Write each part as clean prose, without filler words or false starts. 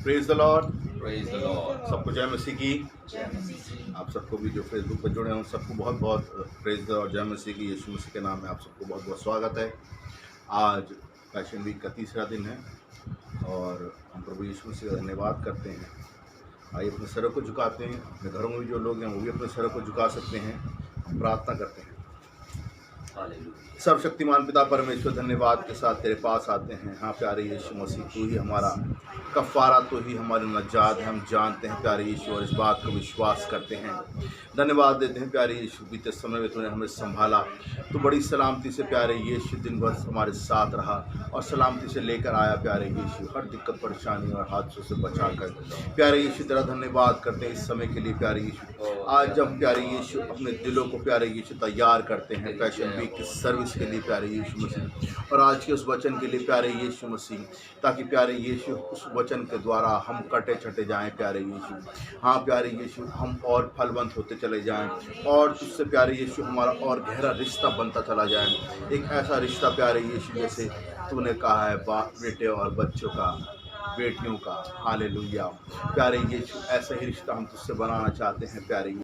Praise the Lord. Praise the Lord. सबको जय मसीह की। आप सबको भी जो फेसबुक पर जुड़े हैं उन सबको बहुत बहुत प्रेज द लॉर्ड, जय मसीह की। यीशु मसीह के नाम में आप सबको बहुत बहुत स्वागत है। आज पैशन वीक का तीसरा दिन है और हम प्रभु यीशु मसीह का धन्यवाद करते हैं। आइए अपने सरों को झुकाते हैं। अपने घरों में भी जो लोग हैं वो भी अपने सरों को झुका सकते हैं। हम प्रार्थना करते हैं। सर्वशक्तिमान पिता परमेश्वर, धन्यवाद के साथ तेरे पास आते हैं। हाँ प्यारे यीशु मसीह, तू ही हमारा कफ़ारा, तो ही हमारे नजात है। हम जानते हैं प्यारे यीशु और इस बात को विश्वास करते हैं। धन्यवाद देते हैं प्यारे यीशु, बीते समय में तूने हमें संभाला। तो बड़ी सलामती से प्यारे यीशु दिन भर हमारे साथ रहा और सलामती से लेकर आया प्यारे यीशु, हर दिक्कत परेशानी और हादसों से बचा कर। प्यारे यीशु तेरा धन्यवाद करते हैं इस समय के लिए प्यारे यीशु। आज जब प्यारे यीशु अपने दिलों को प्यारे यीशु तैयार करते हैं पैशन वीक की सर्विस के लिए प्यारे यीशु मसीह, और आज के उस वचन के लिए प्यारे यीशु मसीह, ताकि प्यारे यीशु उस वचन के द्वारा हम कटे छटे जाएं प्यारे यीशु। हाँ प्यारे यीशु, हम और फलवंत होते चले जाएं और तुझसे प्यारे यीशु हमारा और गहरा रिश्ता बनता चला जाए। एक ऐसा रिश्ता प्यारे यीशु जैसे तूने कहा है बाप बेटे और बच्चों का, बेटियों का। हालेलुया प्यारे यीशु, ऐसा ही रिश्ता हम तुझसे बनाना चाहते हैं प्यारे यीशु।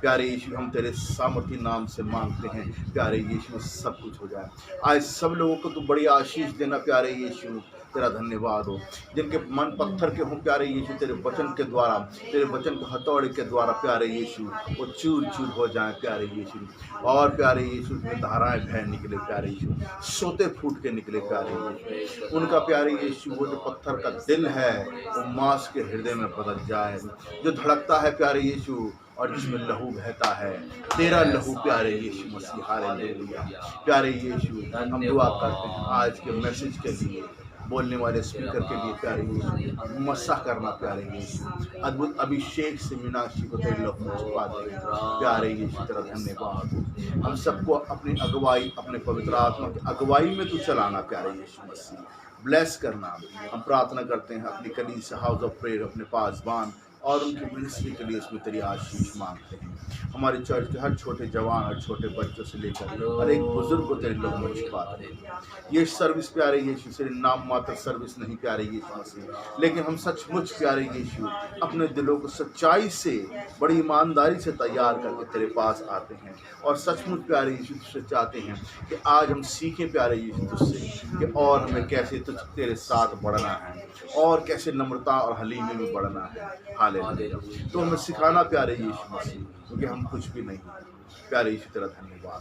प्यारे यीशु, हम तेरे सामर्थी नाम से मांगते हैं प्यारे यीशु, सब कुछ हो जाए। आज सब लोगों को तू बड़ी आशीष देना प्यारे यीशु। तेरा धन्यवाद हो। जिनके मन पत्थर के हों प्यारे यीशु, तेरे वचन के द्वारा, तेरे वचन के हथौड़े के द्वारा प्यारे यीशु वो चूर चूर हो जाए प्यारे यीशु। और प्यारे यीशु में धाराएं बह निकले प्यारे यीशु, सोते फूट के निकले प्यारे यीशु। उनका प्यारे यीशु वो जो पत्थर का दिल है वो मांस के हृदय में बदल जाए, जो धड़कता है प्यारे यीशु और जिसमें लहू बहता है, तेरा लहू प्यारे यीशु मसीह। हालेलुया प्यारे यीशु, हम दुआ करते हैं आज के मैसेज के लिए, बोलने वाले स्पीकर के लिए प्यारे यीशु, मसा करना प्यारे यीशु। अद्भुत अभिषेक से मीनाक्षी को तेरे लहू में छुपा दे प्यारे यीशु। तेरा धन्यवाद। हम सबको अपनी अगुवाई, अपने पवित्र आत्मा की अगुवाई में तू चलाना प्यारे यीशु मसीह, ब्लेस करना। हम प्रार्थना करते हैं अपनी कलीसिया हाउस ऑफ प्रेयर, अपने पासबान और उनकी मिनिस्ट्री के लिए उसमें तेरी आशीष मांगते हैं। हमारे चर्च के हर छोटे जवान और छोटे बच्चों से लेकर हर एक बुजुर्ग को तेरे लोग में छुपा दे। ये सर्विस प्यारे यीशु सिर्फ नाम मात्र सर्विस नहीं प्यारे यीशु मसीह, लेकिन हम सचमुच प्यारे यीशु अपने दिलों को सच्चाई से, बड़ी ईमानदारी से तैयार करके तेरे पास आते हैं और सचमुच प्यारे यीशु तुझसे चाहते हैं कि आज हम सीखें प्यारे यीशु तुझसे कि और हमें कैसे तुझ तेरे साथ बढ़ना है और कैसे नम्रता और हलीमी में बढ़ना है। हालेलुया। तो हमें सिखाना प्यारे यीशु मसीह, क्योंकि हम कुछ भी नहीं। प्यारे यीशु तेरा धन्यवाद,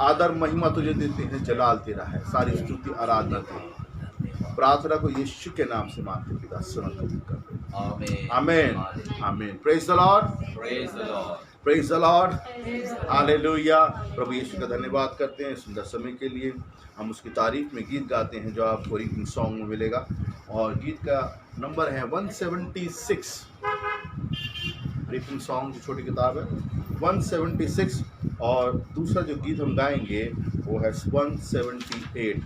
आदर महिमा तुझे देते हैं, जलाल तेरा है, सारी स्तुति आराधना तेरी। प्रार्थना को यीशु के नाम से मांगते पिता, सुन कबूल कर। आमीन आमीन आमीन। Praise the Lord, praise the Lord, praise the Lord. हालेलुया। प्रभु यीशु का धन्यवाद करते हैं सुंदर समय के लिए। हम उसकी तारीफ में गीत गाते हैं जो आपको रीडिंग सॉन्ग में मिलेगा, और गीत का नंबर है 176। रीडिंग सॉन्ग जो छोटी किताब है 176, और दूसरा जो गीत हम गाएंगे वो है 178।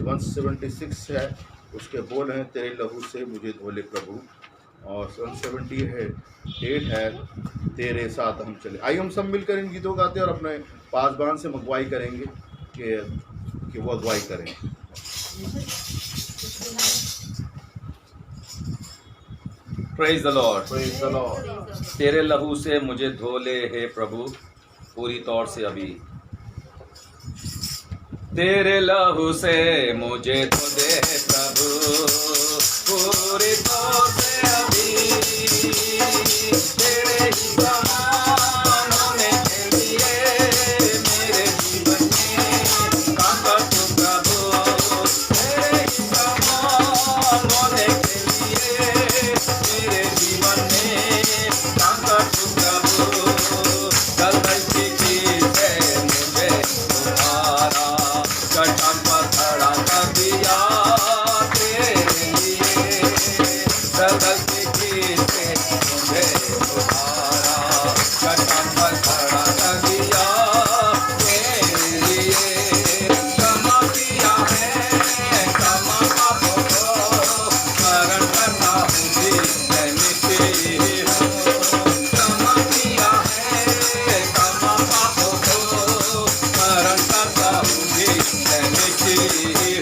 176 है, उसके बोल हैं तेरे लहू से मुझे धोले प्रभु, और 178 है तेरे साथ हम चले। आइए हम सब मिलकर इन गीतों गाते हैं और अपने पासबान से अगुवाई करेंगे कि वो अगुवाई करें। Praise the Lord, praise the Lord. तेरे लहू से मुझे धो ले हे प्रभु पूरी तौर से अभी, तेरे लहू से मुझे धो दे प्रभु पूरी तौर से अभी, तेरे ही समान होने के लिए मेरे जीवन में काम कर तू प्रभु, तेरे ही समान होने के लिए मेरे जीवन में काम कर तू प्रभु, गलती की से मुझे उतारा, चट्टान पर खड़ा कर दिया तेरे लिए।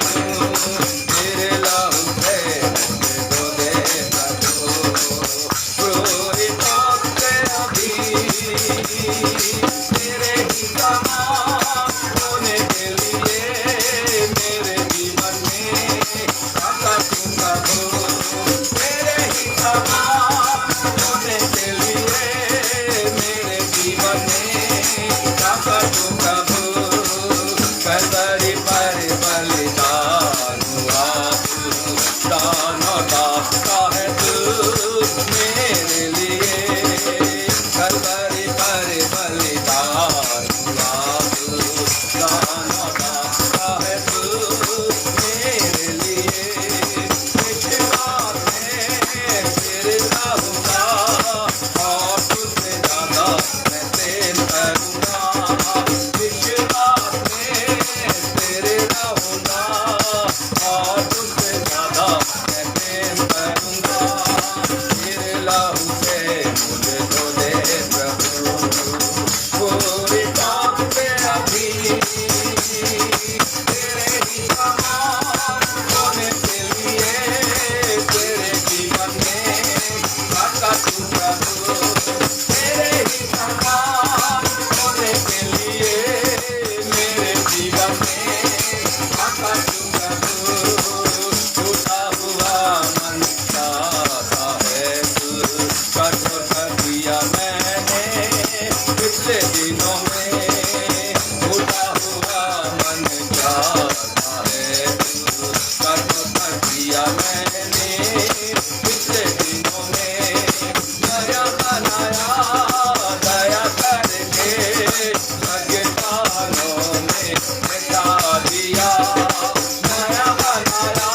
हूँ, तेरे लहू से मुझे धो दे प्रभु, पूरितों से अभी तेरे ही समान होने के लिए मेरे जीवन में आता तू प्रभु, तेरे ही समान होने के लिए मेरे जीवन में आता तू प्रभु, कलवरी पर बलिदान हुआ तू, दानों दाता है तू मेरे लिए, कलवरी पर बलिदान हुआ तू, दानों दाता है तू मेरे लिए, विश्वास में तेरे रहूंगा और तुझसे ज्यादा मैं प्रेम करूंगा, विश्वास में तेरे रहूंगा और तुझसे ज्यादा मैं प्रेम करूंगा, तेरे लहू से मुझे धो दे प्रभु, पूरी पाप से अभी तेरे ही समान होने के लिए तेरे जीवन में आता तू प्रभु, तेरे ही समान होने के लिए मेरे जीवन में आता तू प्रभु, टूटा हुआ मन चाहता है तू, कठोर कर दिया मैंने पिछले दिनों में, टूटा हुआ मन चाहता है तू, कठोर कर दिया मैंने पिछले दिनों में, नया बनाया दया करके अज्ञानों में मिटा दिया, नया बनाया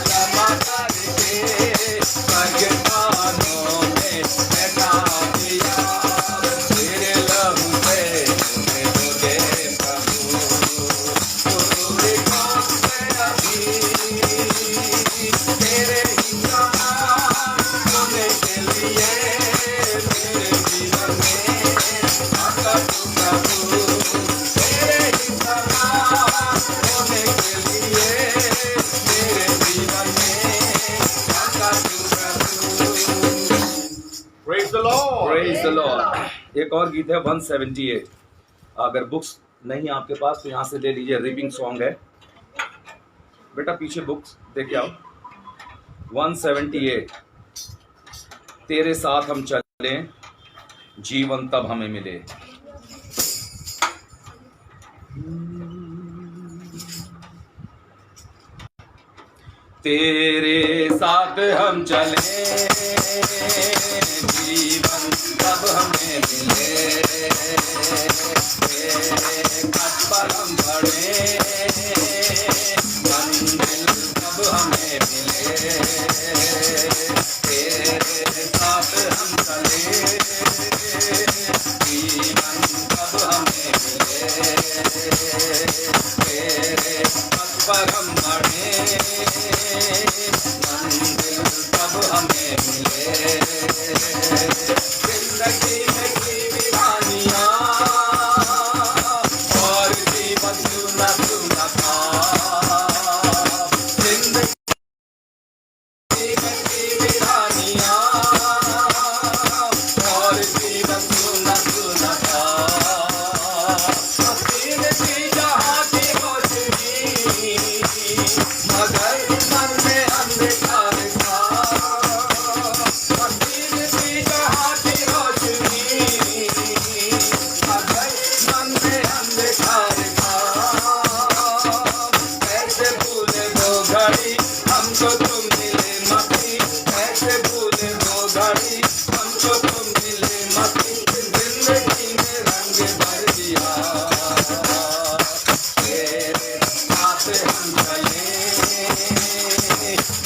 क्षमा करके अज्ञानों में मिटा दिया, तेरे लहू से मुझे धो दे प्रभु, पूरी पाप से अभी तेरे ही समान होने के लिए मेरे जीवन में आता तू प्रभु, तेरे ही समान होने के लिए मेरे जीवन में आता तू प्रभु। Praise the Lord. Praise the Lord. एक और गीत है 178, अगर बुक्स नहीं आपके पास तो यहाँ से ले लीजिए, रिपिंग सॉन्ग है बेटा, पीछे बुक्स देखे आओ, 178, तेरे साथ हम चले जीवन तब हमें मिले, तेरे साथ हम चले जीवन तब हमें मिले, तेरे पथ पर हम बढ़े मंजिल तब हमें मिले, तेरे साथ हम चले जीवन तब हमें मिले, तेरे पथ पर हम बढ़े मंजिल तब हमें मिले, जिंदगी में की वीरानियां और जीवन सुना सुना था, जिंदगी में की वीरानियां और जीवन सुना सुना था, हसीन थी जहाँ की रोशनी मगर मन में अंधकार था, हसीन थी जहाँ की रोशनी मगर मन में अंधकार था, कैसे भूले वो घड़ी हमको तुम मिले मती, कैसे भूले वो घड़ी हमको तुम मिले मती, जिंदगी में रंग भर दिया, तेरे साथ हम चले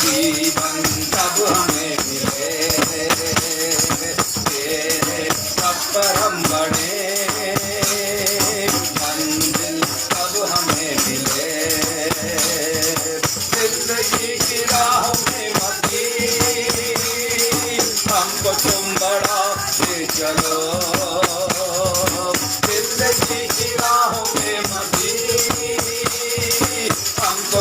जीवन तब हमें मिले, तेरे पथ पर हम बढ़े मंजिल तब हमें मिले, जिंदगी की राह में मती हमको तुम बढ़ा ले चलो, जिंदगी की राह में मती हमको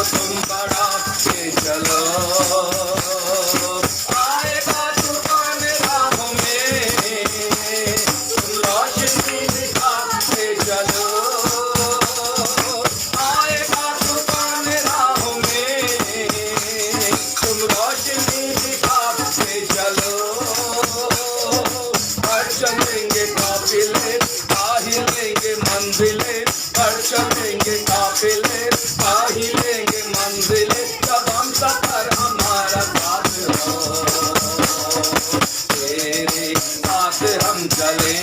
मिले, जब हम सफर हमारा साथ हो, तेरे साथ हम चले,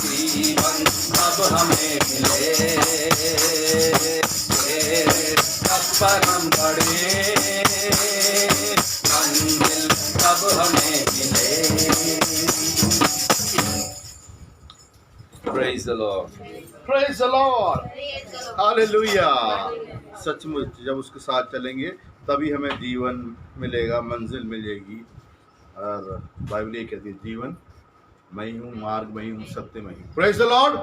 जीवन अब हमें मिले, तेरे पथ पर हम बढ़े, मंजिल अब हमें मिले। Praise the Lord. Praise the Lord, hallelujah. सचमुच जब उसके साथ चलेंगे तभी हमें जीवन मिलेगा, मंजिल मिलेगी। और बाइबल ये कहती है जीवन मैं ही हूँ, मार्ग मैं ही हूँ, सत्य मैं ही हूँ। प्रेज द लॉर्ड,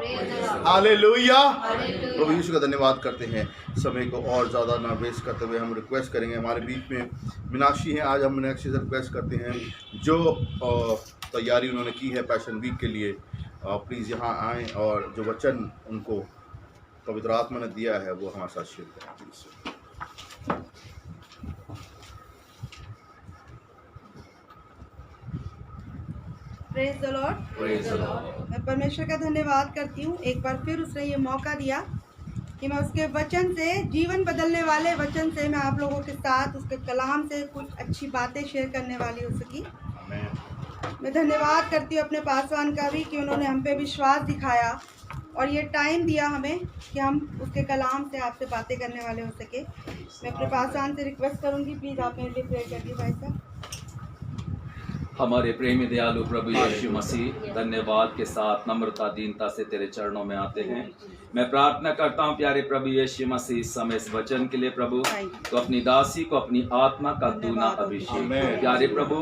हालेलुया। प्रभु यीशु का धन्यवाद करते हैं। समय को और ज़्यादा ना वेस्ट करते हुए हम रिक्वेस्ट करेंगे, हमारे बीच में मीनाक्षी हैं, आज हम मीनाक्षी से रिक्वेस्ट करते हैं जो तैयारी उन्होंने की है पैशन वीक के लिए, प्लीज़ यहाँ आएँ और जो वचन उनको पवित्र आत्मा ने दिया है वो हमारे साथ शेयर करें please. Praise the Lord. Praise the Lord. मैं परमेश्वर का धन्यवाद करती हूँ, एक बार फिर उसने ये मौका दिया कि मैं उसके वचन से, जीवन बदलने वाले वचन से मैं आप लोगों के साथ उसके कलाम से कुछ अच्छी बातें शेयर करने वाली हो सकी। मैं धन्यवाद करती हूँ अपने पासवान का भी कि उन्होंने हम पे विश्वास दिखाया और ये टाइम दिया हमें कि हम उसके कलाम से आपसे बातें करने वाले हो सके। मैं अपने पासवान से रिक्वेस्ट करूँगी, प्लीज़ आप मेरे लिए प्रेयर करिए भाई साहब। हमारे प्रेमी दयालु प्रभु यीशु मसीह, धन्यवाद के साथ नम्रता दीनता से तेरे चरणों में आते हैं। मैं प्रार्थना करता हूँ प्यारे प्रभु यीशु मसीह, इस समय इस वचन के लिए प्रभु तो अपनी दासी को अपनी आत्मा का दूना अभिषेक। प्यारे प्रभु,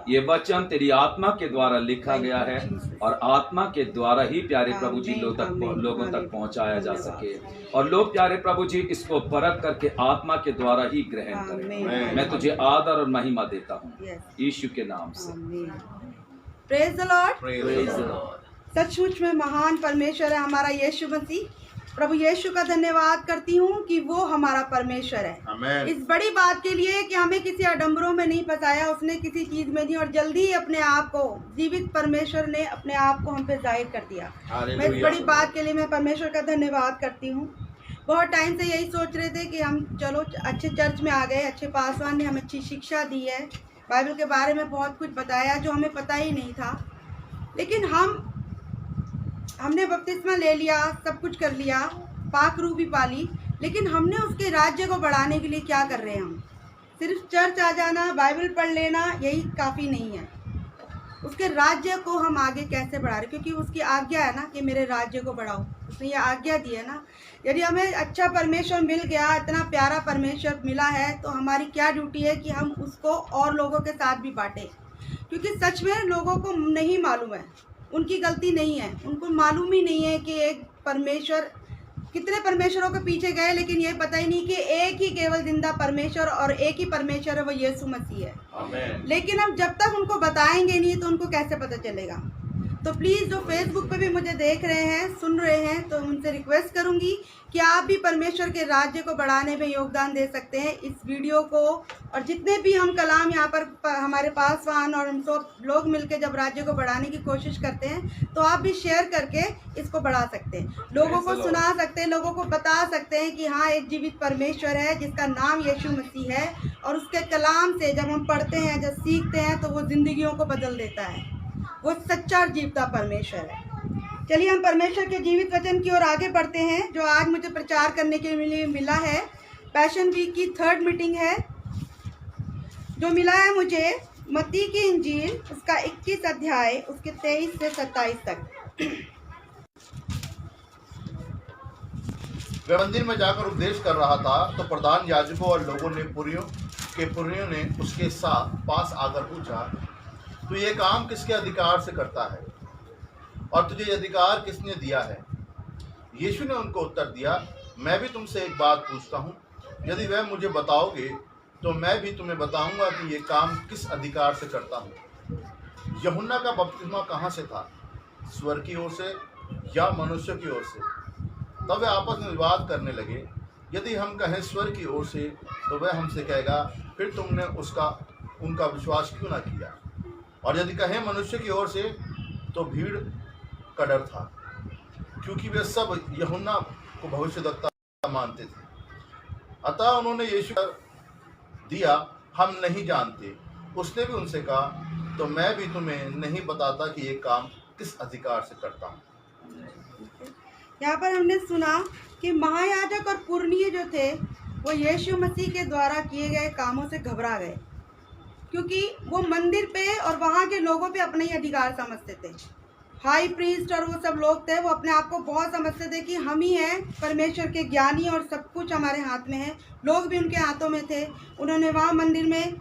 ये वचन तेरी आत्मा के द्वारा लिखा गया है और आत्मा के द्वारा ही प्यारे प्रभु जी लोगों तक पहुँचाया जा सके और लोग प्यारे प्रभु जी इसको परख करके आत्मा के द्वारा ही ग्रहण करें। मैं तुझे आदर और महिमा देता हूँ यीशु के नाम से। Praise the Lord. Praise the Lord. सचमुच में महान परमेश्वर है हमारा यीशु मसीह। प्रभु यीशु का धन्यवाद करती हूँ कि वो हमारा परमेश्वर है। आमीन। इस बड़ी बात के लिए कि हमें किसी आडंबरों में नहीं फंसाया, उसने किसी चीज में नहीं, और जल्दी ही अपने आप को, जीवित परमेश्वर ने अपने आप को हम पे जाहिर कर दिया। मैं इस बड़ी बात के लिए मैं परमेश्वर का धन्यवाद करती हूँ। बहुत टाइम से यही सोच रहे थे कि हम चलो अच्छे चर्च में आ गए, अच्छे पासवान ने हमें अच्छी शिक्षा दी है, बाइबल के बारे में बहुत कुछ बताया जो हमें पता ही नहीं था, लेकिन हमने बपतिस्मा ले लिया, सब कुछ कर लिया, पाक रूह भी पाली, लेकिन हमने उसके राज्य को बढ़ाने के लिए क्या कर रहे हैं? हम सिर्फ चर्च आ जाना, बाइबल पढ़ लेना, यही काफ़ी नहीं है। उसके राज्य को हम आगे कैसे बढ़ा रहे? क्योंकि उसकी आज्ञा है ना कि मेरे राज्य को बढ़ाओ, उसने ये आज्ञा दी है ना। यदि हमें अच्छा परमेश्वर मिल गया, इतना प्यारा परमेश्वर मिला है, तो हमारी क्या ड्यूटी है कि हम उसको और लोगों के साथ भी बांटें। क्योंकि सच में लोगों को नहीं मालूम है, उनकी गलती नहीं है, उनको मालूम ही नहीं है कि एक परमेश्वर, कितने परमेश्वरों के पीछे गए, लेकिन ये पता ही नहीं कि एक ही केवल जिंदा परमेश्वर और एक ही परमेश्वर है, वो यीशु मसीह है। आमीन। लेकिन हम जब तक उनको बताएंगे नहीं तो उनको कैसे पता चलेगा? तो प्लीज़ जो फेसबुक पे भी मुझे देख रहे हैं, सुन रहे हैं, तो उनसे रिक्वेस्ट करूंगी कि आप भी परमेश्वर के राज्य को बढ़ाने में योगदान दे सकते हैं। इस वीडियो को और जितने भी हम कलाम यहाँ पर हमारे पासवान और हम सब लोग मिलकर जब राज्य को बढ़ाने की कोशिश करते हैं, तो आप भी शेयर करके इसको बढ़ा सकते हैं, लोगों को सुना सकते हैं, लोगों को बता सकते हैं कि हाँ, एक जीवित परमेश्वर है जिसका नाम यीशु मसीह है, और उसके कलाम से जब हम पढ़ते हैं, जब सीखते हैं, तो वो जिंदगियों को बदल देता है। वो सच्चा और जीवता परमेश्वर है। चलिए हम परमेश्वर के जीवित वचन की ओर आगे बढ़ते हैं, जो आज मुझे प्रचार करने के लिए मिला है। पैशन वीक की 3rd मीटिंग है, जो मिला है मुझे मत्ती की इंजील उसका 21 अध्याय उसके 23 से 27 तक। वह मंदिर में जाकर उपदेश कर रहा था, तो प्रधान याजकों और लोगों ने पुर्रियों ने उसके साथ पास आकर पूछा, तू ये काम किसके अधिकार से करता है और तुझे ये अधिकार किसने दिया है? यीशु ने उनको उत्तर दिया, मैं भी तुमसे एक बात पूछता हूँ, यदि वह मुझे बताओगे तो मैं भी तुम्हें बताऊंगा कि ये काम किस अधिकार से करता हूँ। यूहन्ना का बपतिस्मा कहाँ से था, स्वर्ग की ओर से या मनुष्य की ओर से? तब वे आपस में विवाद करने लगे। यदि हम कहें स्वर्ग की ओर से, तो वह हमसे कहेगा, फिर तुमने उनका विश्वास क्यों ना किया? और यदि कहें मनुष्य की ओर से, तो भीड़ का डर था, क्योंकि वे सब यूहन्ना को भविष्यद्वक्ता मानते थे। अतः उन्होंने यीशु को दिया, हम नहीं जानते। उसने भी उनसे कहा, तो मैं भी तुम्हें नहीं बताता कि ये काम किस अधिकार से करता हूँ। यहाँ पर हमने सुना कि महायाजक और पुरनिये जो थे वो यीशु मसीह के द्वारा किए गए कामों से घबरा गए, क्योंकि वो मंदिर पे और वहाँ के लोगों पे अपना ही अधिकार समझते थे। हाई प्रीस्ट और वो सब लोग थे, वो अपने आप को बहुत समझते थे कि हम ही हैं परमेश्वर के ज्ञानी और सब कुछ हमारे हाथ में है। लोग भी उनके हाथों में थे। उन्होंने वहाँ मंदिर में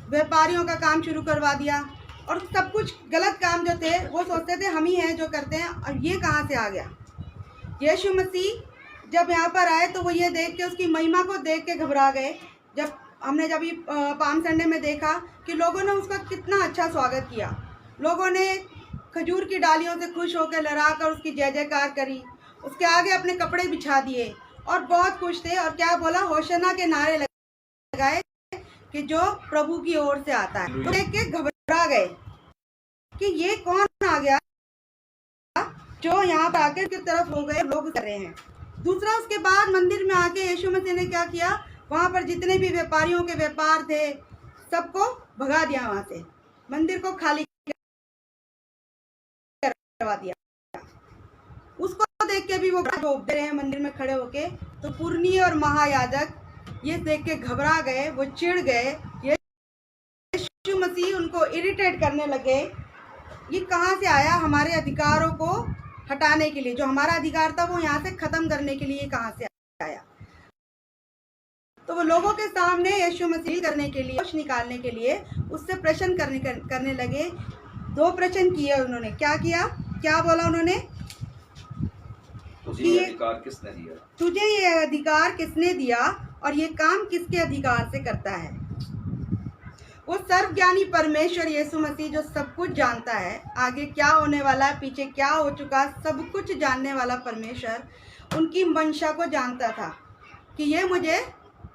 व्यापारियों का काम शुरू करवा दिया और सब कुछ गलत काम जो थे वो सोचते थे हम ही हैं जो करते हैं। और ये कहाँ से आ गया? यीशु मसीह जब यहाँ पर आए तो वो ये देख के, उसकी महिमा को देख के घबरा गए। जब ये पाम संडे में देखा कि लोगों ने उसका कितना अच्छा स्वागत किया, लोगों ने खजूर की डालियों से खुश होकर लहराकर उसकी जय जयकार करी, उसके आगे अपने कपड़े बिछा दिए और बहुत खुश थे। और क्या बोला? होशन्ना के नारे लगाए कि जो प्रभु की ओर से आता है। तो देख के घबरा गए कि ये कौन आ गया जो यहाँ पर आके की तरफ हो गए लोग कर रहे हैं। दूसरा, उसके बाद मंदिर में आके यीशु मसीह ने क्या किया? वहाँ पर जितने भी व्यापारियों के व्यापार थे सबको भगा दिया, वहाँ से मंदिर को खाली करवा दिया। उसको देख के भी वो उपदे रहे हैं मंदिर में खड़े होके। तो पुरनिये और महायाजक ये देख के घबरा गए, वो चिढ़ गए। यीशु मसीह उनको इरिटेट करने लगे। ये कहाँ से आया? हमारे अधिकारों को हटाने के लिए, जो हमारा अधिकार था वो यहाँ से खत्म करने के लिए कहाँ से आया? तो वो लोगों के सामने यीशु मसीह करने के लिए, दोष निकालने के लिए उससे प्रश्न करने लगे। 2 प्रश्न किए उन्होंने। क्या किया? क्या बोला उन्होंने? तुझे ये अधिकार किसने दिया? तुझे ये अधिकार किसने दिया और ये काम किसके अधिकार से करता है? वो सर्वज्ञानी परमेश्वर यीशु मसीह जो सब कुछ जानता है, आगे क्या होने वाला है, पीछे क्या हो चुका, सब कुछ जानने वाला परमेश्वर उनकी मंशा को जानता था कि ये मुझे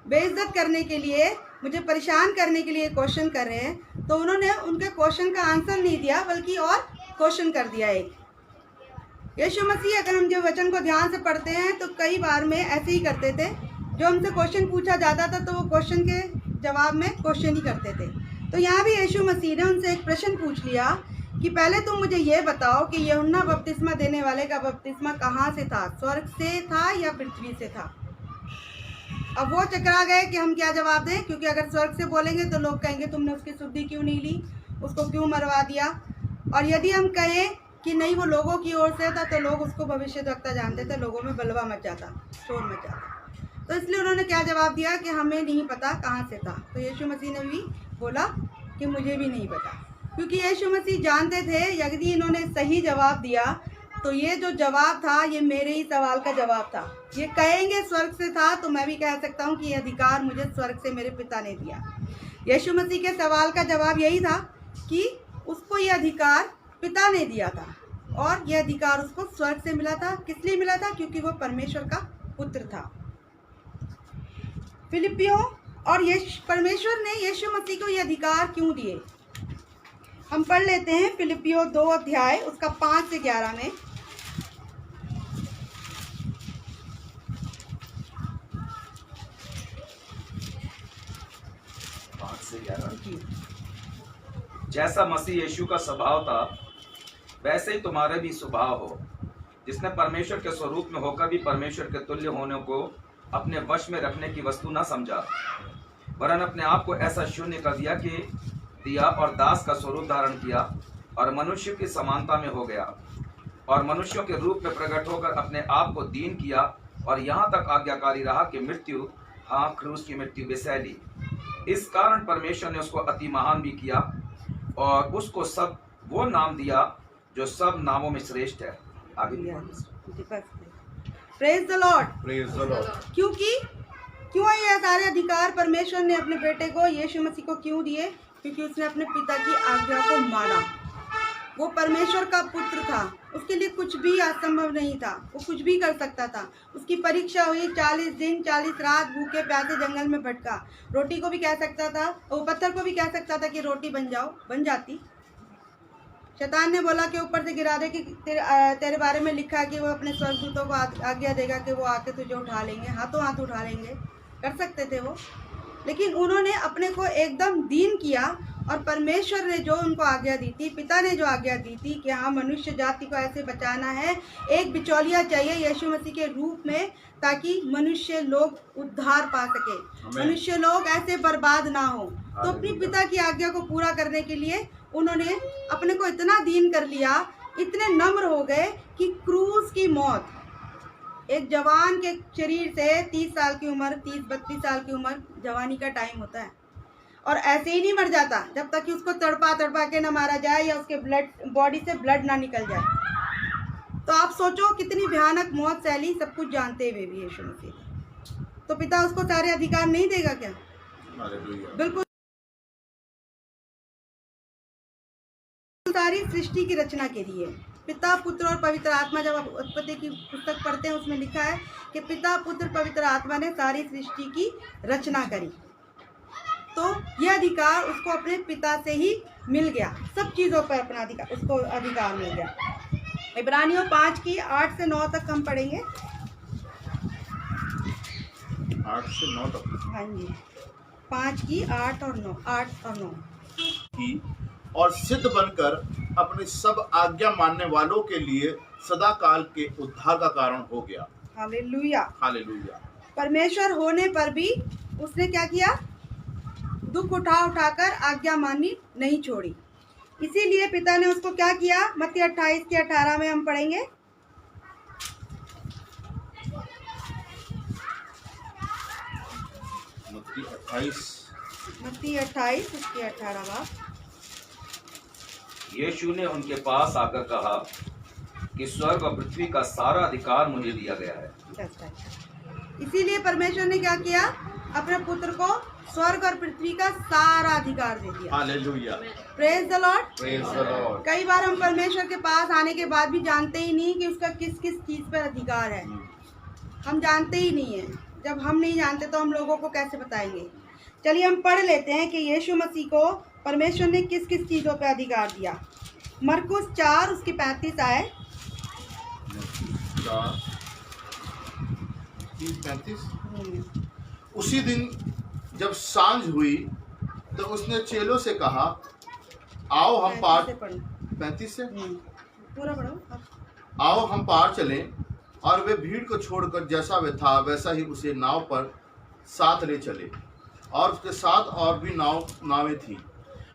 बेइज्जत करने के लिए, मुझे परेशान करने के लिए क्वेश्चन कर रहे हैं। तो उन्होंने उनके क्वेश्चन का आंसर नहीं दिया, बल्कि और क्वेश्चन कर दिया एक। यीशु मसीह, अगर हम जब वचन को ध्यान से पढ़ते हैं तो कई बार में ऐसे ही करते थे। जो हमसे क्वेश्चन पूछा जाता था तो वो क्वेश्चन के जवाब में क्वेश्चन ही करते थे। तो यहाँ भी यीशु मसीह ने उनसे एक प्रश्न पूछ लिया कि पहले तुम मुझे ये बताओ कि यूहन्ना बपतिस्मा देने वाले का बपतिस्मा कहाँ से था? स्वर्ग से था या पृथ्वी से था? अब वो चकरा गए कि हम क्या जवाब दें, क्योंकि अगर स्वर्ग से बोलेंगे तो लोग कहेंगे तुमने उसकी शुद्धि क्यों नहीं ली, उसको क्यों मरवा दिया। और यदि हम कहें कि नहीं वो लोगों की ओर से था तो लोग उसको भविष्यद्वक्ता जानते थे, लोगों में बलवा मच जाता, शोर मच जाता। तो इसलिए उन्होंने क्या जवाब दिया कि हमें नहीं पता कहाँ से था। तो यीशु मसीह ने भी बोला कि मुझे भी नहीं पता, क्योंकि यीशु मसीह जानते थे यदि इन्होंने सही जवाब दिया तो ये जो जवाब था ये मेरे ही सवाल का जवाब था। ये कहेंगे स्वर्ग से था तो मैं भी कह सकता हूँ कि ये अधिकार मुझे स्वर्ग से मेरे पिता ने दिया। यीशु मसीह के सवाल का जवाब यही था कि उसको ये अधिकार पिता ने दिया था और यह अधिकार उसको स्वर्ग से मिला था। किस लिए मिला था? क्योंकि वो परमेश्वर का पुत्र था। फिलिपियों और परमेश्वर ने यीशु मसीह को ये अधिकार क्यों दिए, हम पढ़ लेते हैं। फिलिपियों 2 अध्याय उसका 5 से 11 में। जैसा मसीह यीशु का स्वभाव था वैसे ही तुम्हारा भी स्वभाव हो, जिसने परमेश्वर के स्वरूप में होकर भी परमेश्वर के तुल्य होने को अपने वश में रखने की वस्तु न समझा, वरन अपने आप को ऐसा शून्य कर दिया और दास का स्वरूप धारण किया और मनुष्य की समानता में हो गया और मनुष्यों के रूप में प्रकट होकर अपने आप को दीन किया और यहाँ तक आज्ञाकारी रहा कि मृत्यु, हाँ क्रूस की मृत्यु भी सह ली। इस कारण परमेश्वर ने उसको अति महान भी किया और उसको सब वो नाम दिया जो सब नामों में श्रेष्ठ है। आगे praise the Lord. Praise the Lord. क्यों ये सारे अधिकार परमेश्वर ने अपने बेटे को यीशु मसीह को क्यों दिए? क्योंकि उसने अपने पिता की आज्ञा को माना। वो परमेश्वर का पुत्र था, उसके लिए कुछ भी असंभव नहीं था, वो कुछ भी कर सकता था। उसकी परीक्षा हुई, 40 दिन 40 रात भूखे प्यासे जंगल में भटका। रोटी को भी कह सकता था, वो पत्थर को भी कह सकता था कि रोटी बन जाओ, बन जाती। शैतान ने बोला कि ऊपर से गिरा दे कि तेरे बारे में लिखा है कि वो अपने स्वर्गदूतों को आज्ञा देगा कि वो आके तुझे उठा लेंगे, हाथों हाथ उठा लेंगे। कर सकते थे वो, लेकिन उन्होंने अपने को एकदम दीन किया और परमेश्वर ने जो उनको आज्ञा दी थी, पिता ने जो आज्ञा दी थी कि हाँ मनुष्य जाति को ऐसे बचाना है, एक बिचौलिया चाहिए यीशु मसीह के रूप में, ताकि मनुष्य लोग उद्धार पा सके, मनुष्य लोग ऐसे बर्बाद ना हो। तो अपनी पिता की आज्ञा को पूरा करने के लिए उन्होंने अपने को इतना दीन कर लिया, इतने नम्र हो गए कि क्रूस की मौत, एक जवान के शरीर से 30 साल की उम्र, 30-32 साल की उम्र जवानी का टाइम होता है, और ऐसे ही नहीं मर जाता जब तक कि उसको तड़पा के ना मारा जाए या उसके बॉडी से ब्लड ना निकल जाए। तो आप सोचो कितनी भयानक मौत सहली, सब कुछ जानते हुए भी यीशु मसीह ने। तो पिता उसको सारे अधिकार नहीं देगा क्या? बिल्कुल। सारी सृष्टि की रचना के लिए पिता, पुत्र और पवित्र आत्मा, जब आप उत्पत्ति की पुस्तक पढ़ते हैं उसमें लिखा है कि पिता, पुत्र, पवित्र आत्मा ने सारी सृष्टि की रचना करी। तो यह अधिकार उसको अपने पिता से ही मिल गया, सब चीज़ों पर अपना अधिकार, उसको अधिकार मिल गया। इब्रानियों 5 की 8 से 9 तक हम पढ़ेंगे। 8 से 9 तक। हाँ जी, 5 की 8 और 9 की और सिद्ध बनकर अपने सब आज्ञा मानने वालों के लिए सदा काल के उद्धार का कारण हो गया। Hallelujah, hallelujah. परमेश्वर होने पर भी उसने क्या किया? दुख उठाकर आज्ञा माननी नहीं छोड़ी। इसीलिए पिता ने उसको क्या किया? मत्ती 28 के 18 में हम पढ़ेंगे। मत्ती 28 उसके 18 बाब। यीशु ने उनके पास आकर कहा कि स्वर्ग और पृथ्वी का सारा अधिकार मुझे दिया गया है। इसीलिए परमेश्वर ने क्या किया? अपने पुत्र को स्वर्ग और पृथ्वी का सारा अधिकार दे दिया। Hallelujah. Praise the Lord. Praise the Lord. कई बार हम परमेश्वर के पास आने के बाद भी जानते ही नहीं कि उसका किस किस चीज पर अधिकार है। हम जानते ही नहीं है। जब हम नहीं जानते तो हम लोगों को कैसे बताएंगे? चलिए हम पढ़ लेते हैं कि यीशु मसीह को परमेश्वर ने किस किस चीज़ों पर अधिकार दिया। मरकुस 4 उसकी 35 आए। 35। उसी दिन जब सांझ हुई तो उसने चेलों से कहा, आओ हम पार 35 से पूरा पढ़ो। आओ हम पार चलें। और वे भीड़ को छोड़कर जैसा वे था वैसा ही उसे नाव पर साथ ले चले, और उसके साथ और भी नावें थीं।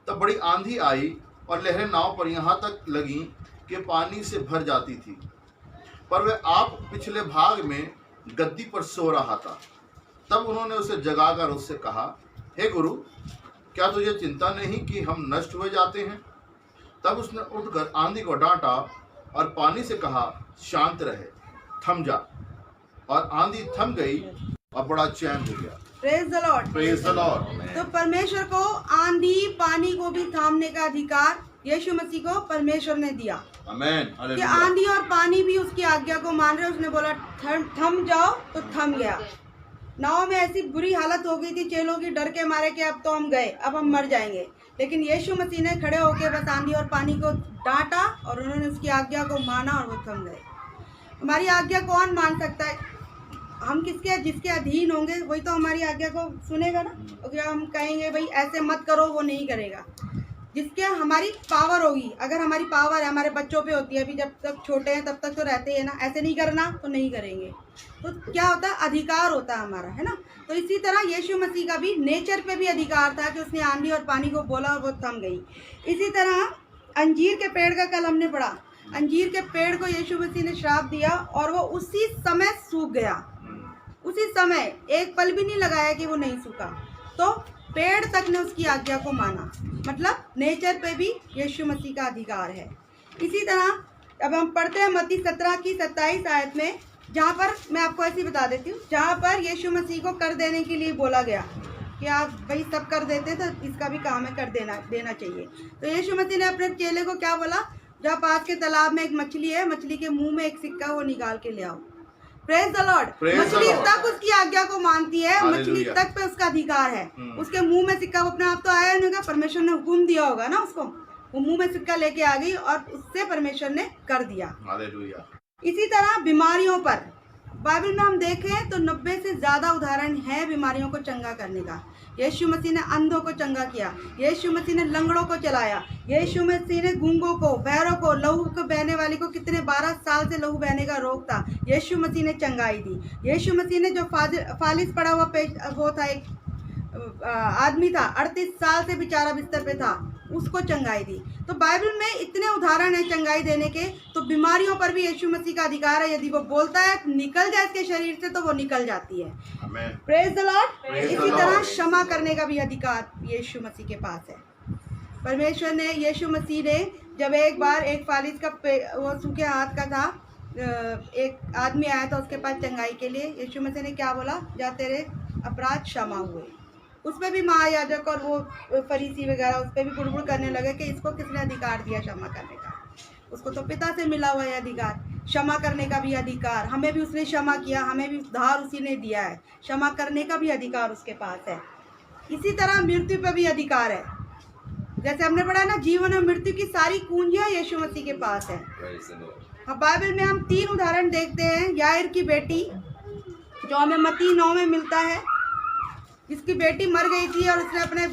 तब बड़ी आंधी आई और लहरें नाव पर यहाँ तक लगीं कि पानी से भर जाती थी, पर वह आप पिछले भाग में गद्दी पर सो रहा था। तब उन्होंने उसे जगाकर उससे कहा, हे गुरु, क्या तुझे चिंता नहीं कि हम नष्ट हुए जाते हैं? तब उसने उठकर आंधी को डांटा और पानी से कहा, शांत रहे, थम जा। और आंधी थम गई और बड़ा चैन हो गया। Praise the Lord. Praise the Lord. तो परमेश्वर को आंधी पानी को भी थामने का अधिकार यीशु मसीह को परमेश्वर ने दिया। आमीन। कि आंधी और पानी भी उसकी आज्ञा को मान रहे। उसने बोला थम जाओ तो थम गया। नाव में ऐसी बुरी हालत हो गई थी चेलों की, डर के मारे कि अब तो हम गए, अब हम मर जाएंगे। लेकिन यीशु मसीह ने खड़े होकर बस आंधी और पानी को डांटा और उन्होंने उसकी आज्ञा को माना और वो थम गए। हमारी आज्ञा कौन मान सकता है? हम जिसके अधीन होंगे वही तो हमारी आज्ञा को सुनेगा ना। और हम कहेंगे भाई ऐसे मत करो, वो नहीं करेगा। जिसके हमारी पावर होगी, अगर हमारी पावर है, हमारे बच्चों पे होती है, अभी जब तक छोटे हैं तब तक तो रहते हैं ना, ऐसे नहीं करना तो नहीं करेंगे। तो क्या होता है? अधिकार होता है हमारा, है ना। तो इसी तरह यीशु मसीह का भी नेचर पे भी अधिकार था कि उसने आंधी और पानी को बोला और वो थम गई। इसी तरह अंजीर के पेड़ का कल हमने पढ़ा। अंजीर के पेड़ को यीशु मसीह ने श्राप दिया और वो उसी समय सूख गया। उसी समय, एक पल भी नहीं लगाया कि वो नहीं सूखा। तो पेड़ तक ने उसकी आज्ञा को माना। मतलब नेचर पे भी यीशु मसीह का अधिकार है। इसी तरह अब हम पढ़ते हैं मत्ती 17 की 27 आयत में, जहाँ पर मैं आपको ऐसी बता देती हूँ, जहाँ पर यीशु मसीह को कर देने के लिए बोला गया कि आप भाई सब कर देते तो इसका भी काम है, कर देना चाहिए। तो यीशु मसीह ने अपने चेले को क्या बोला? जहाँ पास के तालाब में एक मछली है, मछली के मुंह में एक सिक्का, वो निकाल के ले आओ। Praise the Lord. मछली तक उसकी आज्ञा को मानती है, मछली तक पे उसका अधिकार है। उसके मुंह में सिक्का, वो अपने आप तो आया नहीं होगा, परमेश्वर ने हुक्म दिया होगा ना उसको। वो मुंह में सिक्का लेके आ गई और उससे परमेश्वर ने कर दिया। हालेलुया। इसी तरह बीमारियों पर बाइबल में हम देखें तो 90 से ज़्यादा उदाहरण है बीमारियों को चंगा करने का। यीशु मसीह ने अंधों को चंगा किया, यीशु मसीह ने लंगड़ों को चलाया, यीशु मसीह ने गूंगों को, बहरों को, लहू को बहने वाली को, कितने 12 साल से लहू बहने का रोग था, यीशु मसीह ने चंगाई दी। यीशु मसीह ने जो फालिस पड़ा हुआ वो था, एक आदमी था, 38 साल से बेचारा बिस्तर पे था, उसको चंगाई दी। तो बाइबल में इतने उदाहरण है चंगाई देने के। तो बीमारियों पर भी यीशु मसीह का अधिकार है। यदि वो बोलता है निकल जाए इसके शरीर से तो वो निकल जाती है। Praise the Lord. इसी तरह क्षमा करने का भी अधिकार यीशु मसीह के पास है। परमेश्वर ने, यीशु मसीह ने जब एक बार एक फालिस का वो सूखे हाथ का था, एक आदमी आया था उसके पास चंगाई के लिए, यीशु मसीह ने क्या बोला? जा तेरे अपराध क्षमा हुए। उसमें भी महायाजक और वो फरीसी वगैरह उस पर भी बुड़बुड़ करने लगे कि इसको किसने अधिकार दिया क्षमा करने का? उसको तो पिता से मिला हुआ है अधिकार, क्षमा करने का भी अधिकार। हमें भी उसने क्षमा किया, हमें भी उद्धार उसी ने दिया है, क्षमा करने का भी अधिकार उसके पास है। इसी तरह मृत्यु पर भी अधिकार है। जैसे हमने पढ़ा ना, जीवन और मृत्यु की सारी कुंजियां यीशु मसीह के पास है। हाँ, बाइबल में हम 3 उदाहरण देखते हैं। याईर की बेटी, जो हमें मत्ती 9 में मिलता है, जिसकी बेटी मर गई थी और उसने अपने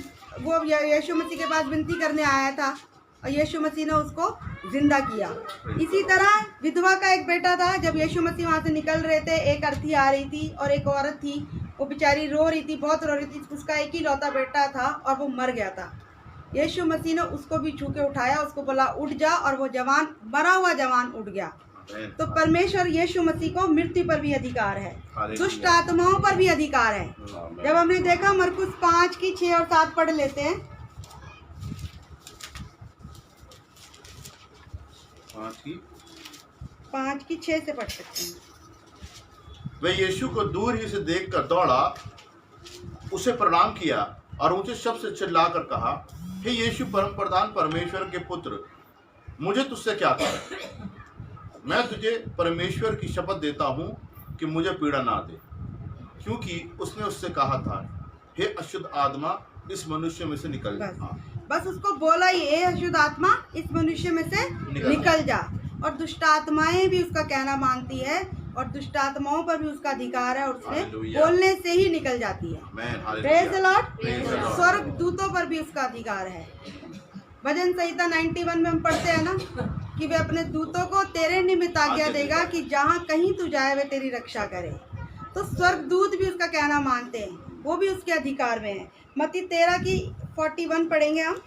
वो यीशु मसीह के पास विनती करने आया था और यीशु मसीह ने उसको जिंदा किया। इसी तरह विधवा का एक बेटा था, जब यीशु मसीह वहाँ से निकल रहे थे, एक अर्थी आ रही थी और एक औरत थी, वो बेचारी रो रही थी, बहुत रो रही थी, उसका एक ही लौता बेटा था और वो मर गया था। यीशु मसीह ने उसको भी छू के उठाया, उसको बोला उठ जा, और वो जवान, मरा हुआ जवान उठ गया। तो परमेश्वर यीशु मसीह को मृत्यु पर भी अधिकार है, दुष्ट आत्माओं पर भी अधिकार है। जब हमने देखा मरकुस 5 की 6 और 7 पढ़ लेते हैं। 5 की 6 से पढ़ सकते हैं। वह यीशु को दूर ही से देखकर दौड़ा, उसे प्रणाम किया और ऊंचे शब्द से चिल्लाकर कहा, हे यीशु परम प्रधान परमेश्वर के पुत्र, मुझे तुझसे क्या कहा? मैं तुझे परमेश्वर की शपथ देता हूँ कि मुझे पीड़ा ना दे, क्योंकि उसने उससे कहा था, हे अशुद्ध आत्मा इस मनुष्य में से निकल जा। बस उसको बोला ही, हे अशुद्ध आत्मा इस मनुष्य में से निकल जा। और दुष्ट आत्माएं भी उसका कहना मानती है और दुष्ट आत्माओं पर भी उसका अधिकार है और उसने बोलने से ही निकल जाती है। Praise the Lord. स्वर्ग दूतों पर भी उसका अधिकार है। भजन संहिता 91 में हम पढ़ते हैं ना कि वे अपने दूतों को तेरे निमित्त आज्ञा देगा कि जहाँ कहीं तू जाए वे तेरी रक्षा करे। तो स्वर्ग दूत भी उसका कहना मानते हैं, वो भी उसके अधिकार में है। मत्ती 13 की 41 पढ़ेंगे हम।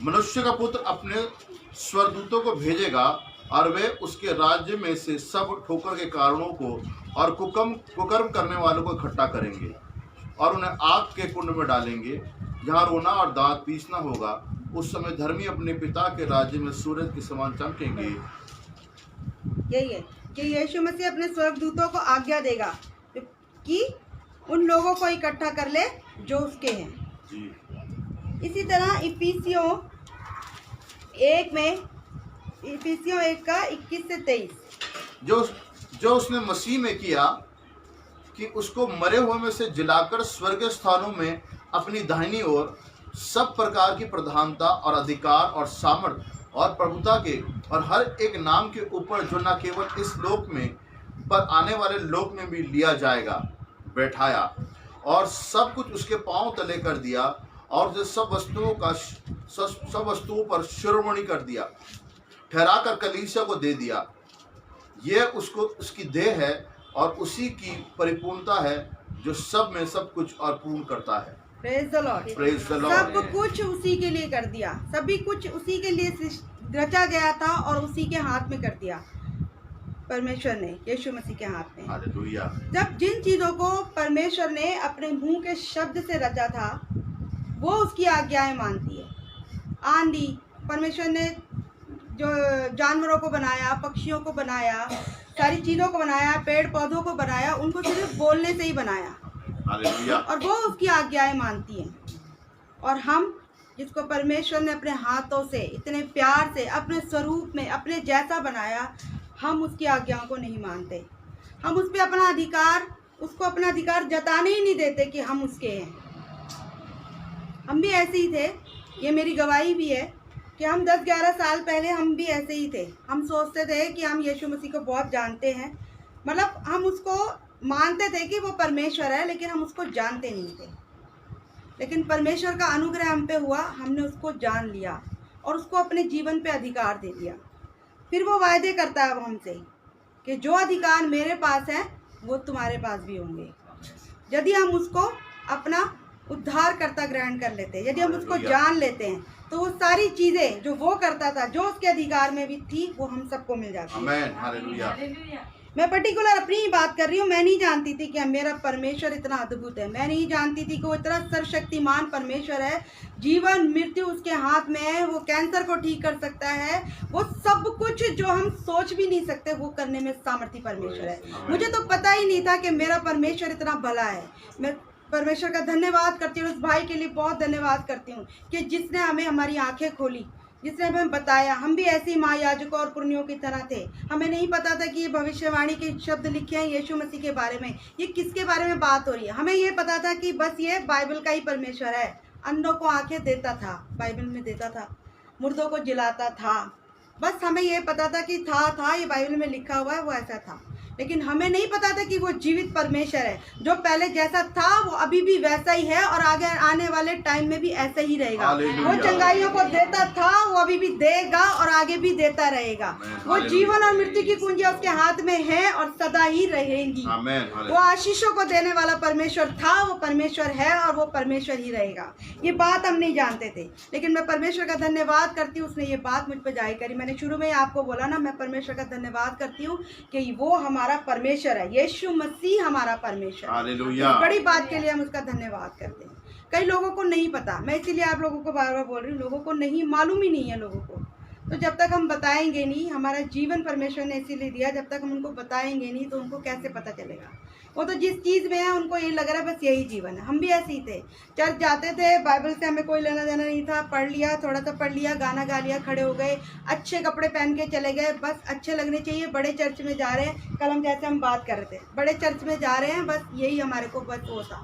मनुष्य का पुत्र अपने स्वरदूतों को भेजेगा और वे उसके राज्य में से सब ठोकर के कारणों को और कुकर्म करने वालों को इकट्ठा करेंगे और उन्हें आग के कुंड में डालेंगे, जहाँ रोना और दांत पीसना होगा। उस समय धर्मी अपने पिता के राज्य में सूरज के समान चमकेंगे। यही है कि यीशु मसीह अपने स्वर्गदूतों को आज्ञा देगा कि उन लोगों को इकट्ठा कर ले जो उसके हैं जी। इसी तरह इफिसियों 1 में, इफिसियों 1 का 21 से 23, जो उसने मसीह में किया कि उसको मरे हुए में से जिलाकर स्वर्ग स्थानों में अपनी दाहिनी ओर सब प्रकार की प्रधानता और अधिकार और सामर्थ और प्रभुता के और हर एक नाम के ऊपर, जो न केवल इस लोक में पर आने वाले लोक में भी लिया जाएगा, बैठाया और सब कुछ उसके पांव तले कर दिया और जो सब वस्तुओं पर शिरोमणि कर दिया, ठहरा कर कलीसिया को दे दिया। यह उसको उसकी देह है और उसी की परिपूर्णता है, जो सब में सब कुछ और पूर्ण करता है। Praise the Lord. Praise the Lord. सब कुछ उसी के लिए कर दिया, सभी कुछ उसी के लिए रचा गया था और उसी के हाथ में कर दिया परमेश्वर ने, यीशु मसीह के हाथ में। हालेलुया। जब जिन चीज़ों को परमेश्वर ने अपने मुंह के शब्द से रचा था वो उसकी आज्ञाएं मानती है। आंधी, परमेश्वर ने जो जानवरों को बनाया, पक्षियों को बनाया, सारी चीज़ों को बनाया, पेड़ पौधों को बनाया, उनको सिर्फ बोलने से ही बनाया। हालेलुया। और वो उसकी आज्ञाएं मानती हैं। और हम जिसको परमेश्वर ने अपने हाथों से इतने प्यार से अपने स्वरूप में अपने जैसा बनाया, हम उसकी आज्ञाओं को नहीं मानते। हम उस पर अपना अधिकार, उसको अपना अधिकार जताने ही नहीं देते कि हम उसके हैं। हम भी ऐसे ही थे ये मेरी गवाही भी है कि हम 10-11 साल पहले हम भी ऐसे ही थे। हम सोचते थे कि हम यीशु मसीह को बहुत जानते हैं, मतलब हम उसको मानते थे कि वो परमेश्वर है, लेकिन हम उसको जानते नहीं थे। लेकिन परमेश्वर का अनुग्रह हम पे हुआ, हमने उसको जान लिया और उसको अपने जीवन पे अधिकार दे दिया। फिर वो वायदे करता है अब हमसे कि जो अधिकार मेरे पास है वो तुम्हारे पास भी होंगे, यदि हम उसको अपना उद्धारकर्ता ग्रहण कर लेते हैं, यदि हम उसको जान लेते हैं, तो वो सारी चीज़ें जो वो करता था, जो उसके अधिकार में भी थी, वो हम सबको मिल जाती है। आमीन, हालेलुया। मैं पर्टिकुलर अपनी ही बात कर रही हूँ। मैं नहीं जानती थी कि मेरा परमेश्वर इतना अद्भुत है। मैं नहीं जानती थी कि वो इतना सर्वशक्तिमान परमेश्वर है। जीवन मृत्यु उसके हाथ में है। वो कैंसर को ठीक कर सकता है। वो सब कुछ जो हम सोच भी नहीं सकते वो करने में सामर्थ्य परमेश्वर है। मुझे तो पता ही नहीं था कि मेरा परमेश्वर इतना भला है। मैं परमेश्वर का धन्यवाद करती हूँ, उस भाई के लिए बहुत धन्यवाद करती हूँ कि जिसने हमें हमारी आंखें खोली, जिसने हमें बताया। हम भी ऐसी महायाजकों और पुण्यों की तरह थे। हमें नहीं पता था कि ये भविष्यवाणी के शब्द लिखे हैं यीशु मसीह के बारे में, ये किसके बारे में बात हो रही है। हमें ये पता था कि बस ये बाइबल का ही परमेश्वर है। अंधों को आंखें देता था, बाइबल में देता था, मुर्दों को जिलाता था। बस हमें ये पता था कि था ये बाइबल में लिखा हुआ है, वो ऐसा था। लेकिन हमें नहीं पता था कि वो जीवित परमेश्वर है, जो पहले जैसा था वो अभी भी वैसा ही है और आगे आने वाले टाइम में भी ऐसा ही रहेगा। वो चंगाइयों को देता था, वो अभी भी देगा और आगे भी देता रहेगा। वो जीवन और मृत्यु की कुंजियां उसके हाथ में है और सदा ही रहेंगी। वो आशीषों को देने वाला परमेश्वर था, वो परमेश्वर है और वो परमेश्वर ही रहेगा। ये बात हम नहीं जानते थे, लेकिन मैं परमेश्वर का धन्यवाद करती हूँ, उसने ये बात मुझ पर जाहिर करी। मैंने शुरू में आपको बोला ना, मैं परमेश्वर का धन्यवाद करती हूँ कि वो हमारा परमेश्वर है। यीशु मसीह हमारा परमेश्वर है। इस बड़ी बात के लिए हम उसका धन्यवाद करते हैं। कई लोगों को नहीं पता, मैं इसीलिए आप लोगों को बार बार बोल रही हूँ, लोगों को नहीं मालूम ही नहीं है लोगों को। तो जब तक हम बताएंगे नहीं, हमारा जीवन परमेश्वर ने इसीलिए दिया, जब तक हम उनको बताएंगे नहीं तो उनको कैसे पता चलेगा। वो तो जिस चीज़ में है उनको ये लग रहा है बस यही जीवन है। हम भी ऐसे ही थे, चर्च जाते थे, बाइबल से हमें कोई लेना देना नहीं था, पढ़ लिया, थोड़ा सा पढ़ लिया, गाना गा लिया, खड़े हो गए, अच्छे कपड़े पहन के चले गए, बस अच्छे लगने चाहिए, बड़े चर्च में जा रहे हैं। कल हम जैसे हम बात कर रहे थे, बड़े चर्च में जा रहे हैं, बस यही हमारे को बस वो था।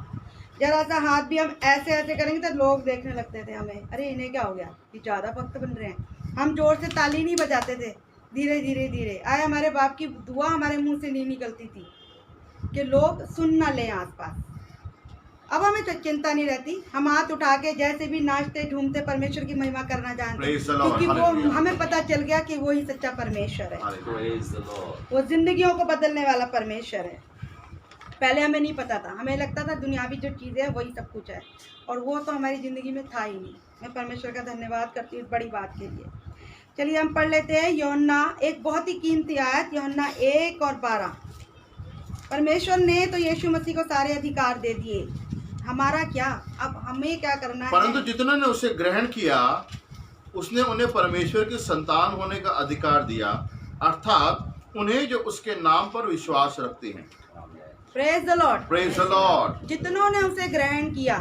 जरा सा हाथ भी हम ऐसे ऐसे करेंगे तो लोग देखने लगते थे हमें, अरे इन्हें क्या हो गया, ये ज़्यादा भक्त बन रहे हैं। हम जोर से ताली नहीं बजाते थे, धीरे धीरे धीरे आए। हमारे बाप की दुआ हमारे मुंह से नहीं निकलती थी कि लोग सुन ना लें आसपास। अब हमें तो चिंता नहीं रहती, हम हाथ उठा के जैसे भी नाचते झूमते परमेश्वर की महिमा करना जानते हैं, क्योंकि वो हमें पता चल गया कि वो ही सच्चा परमेश्वर है। वो जिंदगियों को बदलने वाला परमेश्वर है। पहले हमें नहीं पता था, हमें लगता था दुनियावी जो चीज़ें है वही सब कुछ है, और वो तो हमारी ज़िंदगी में था ही नहीं। मैं परमेश्वर का धन्यवाद करती हूँ इस बड़ी बात के लिए। चलिए हम पढ़ लेते हैं यूहन्ना, एक बहुत ही कीमती आयत, यूहन्ना 1:12। परमेश्वर ने तो यीशु मसीह को सारे अधिकार दे दिए, हमारा क्या, अब हमें क्या करना है। परंतु जितनों ने उसे ग्रहण किया उसने उन्हें परमेश्वर की संतान होने का अधिकार दिया, अर्थात उन्हें जो उसके नाम पर विश्वास रखते हैं। Praise the Lord, praise the Lord. जितनों ने उसे ग्रहण किया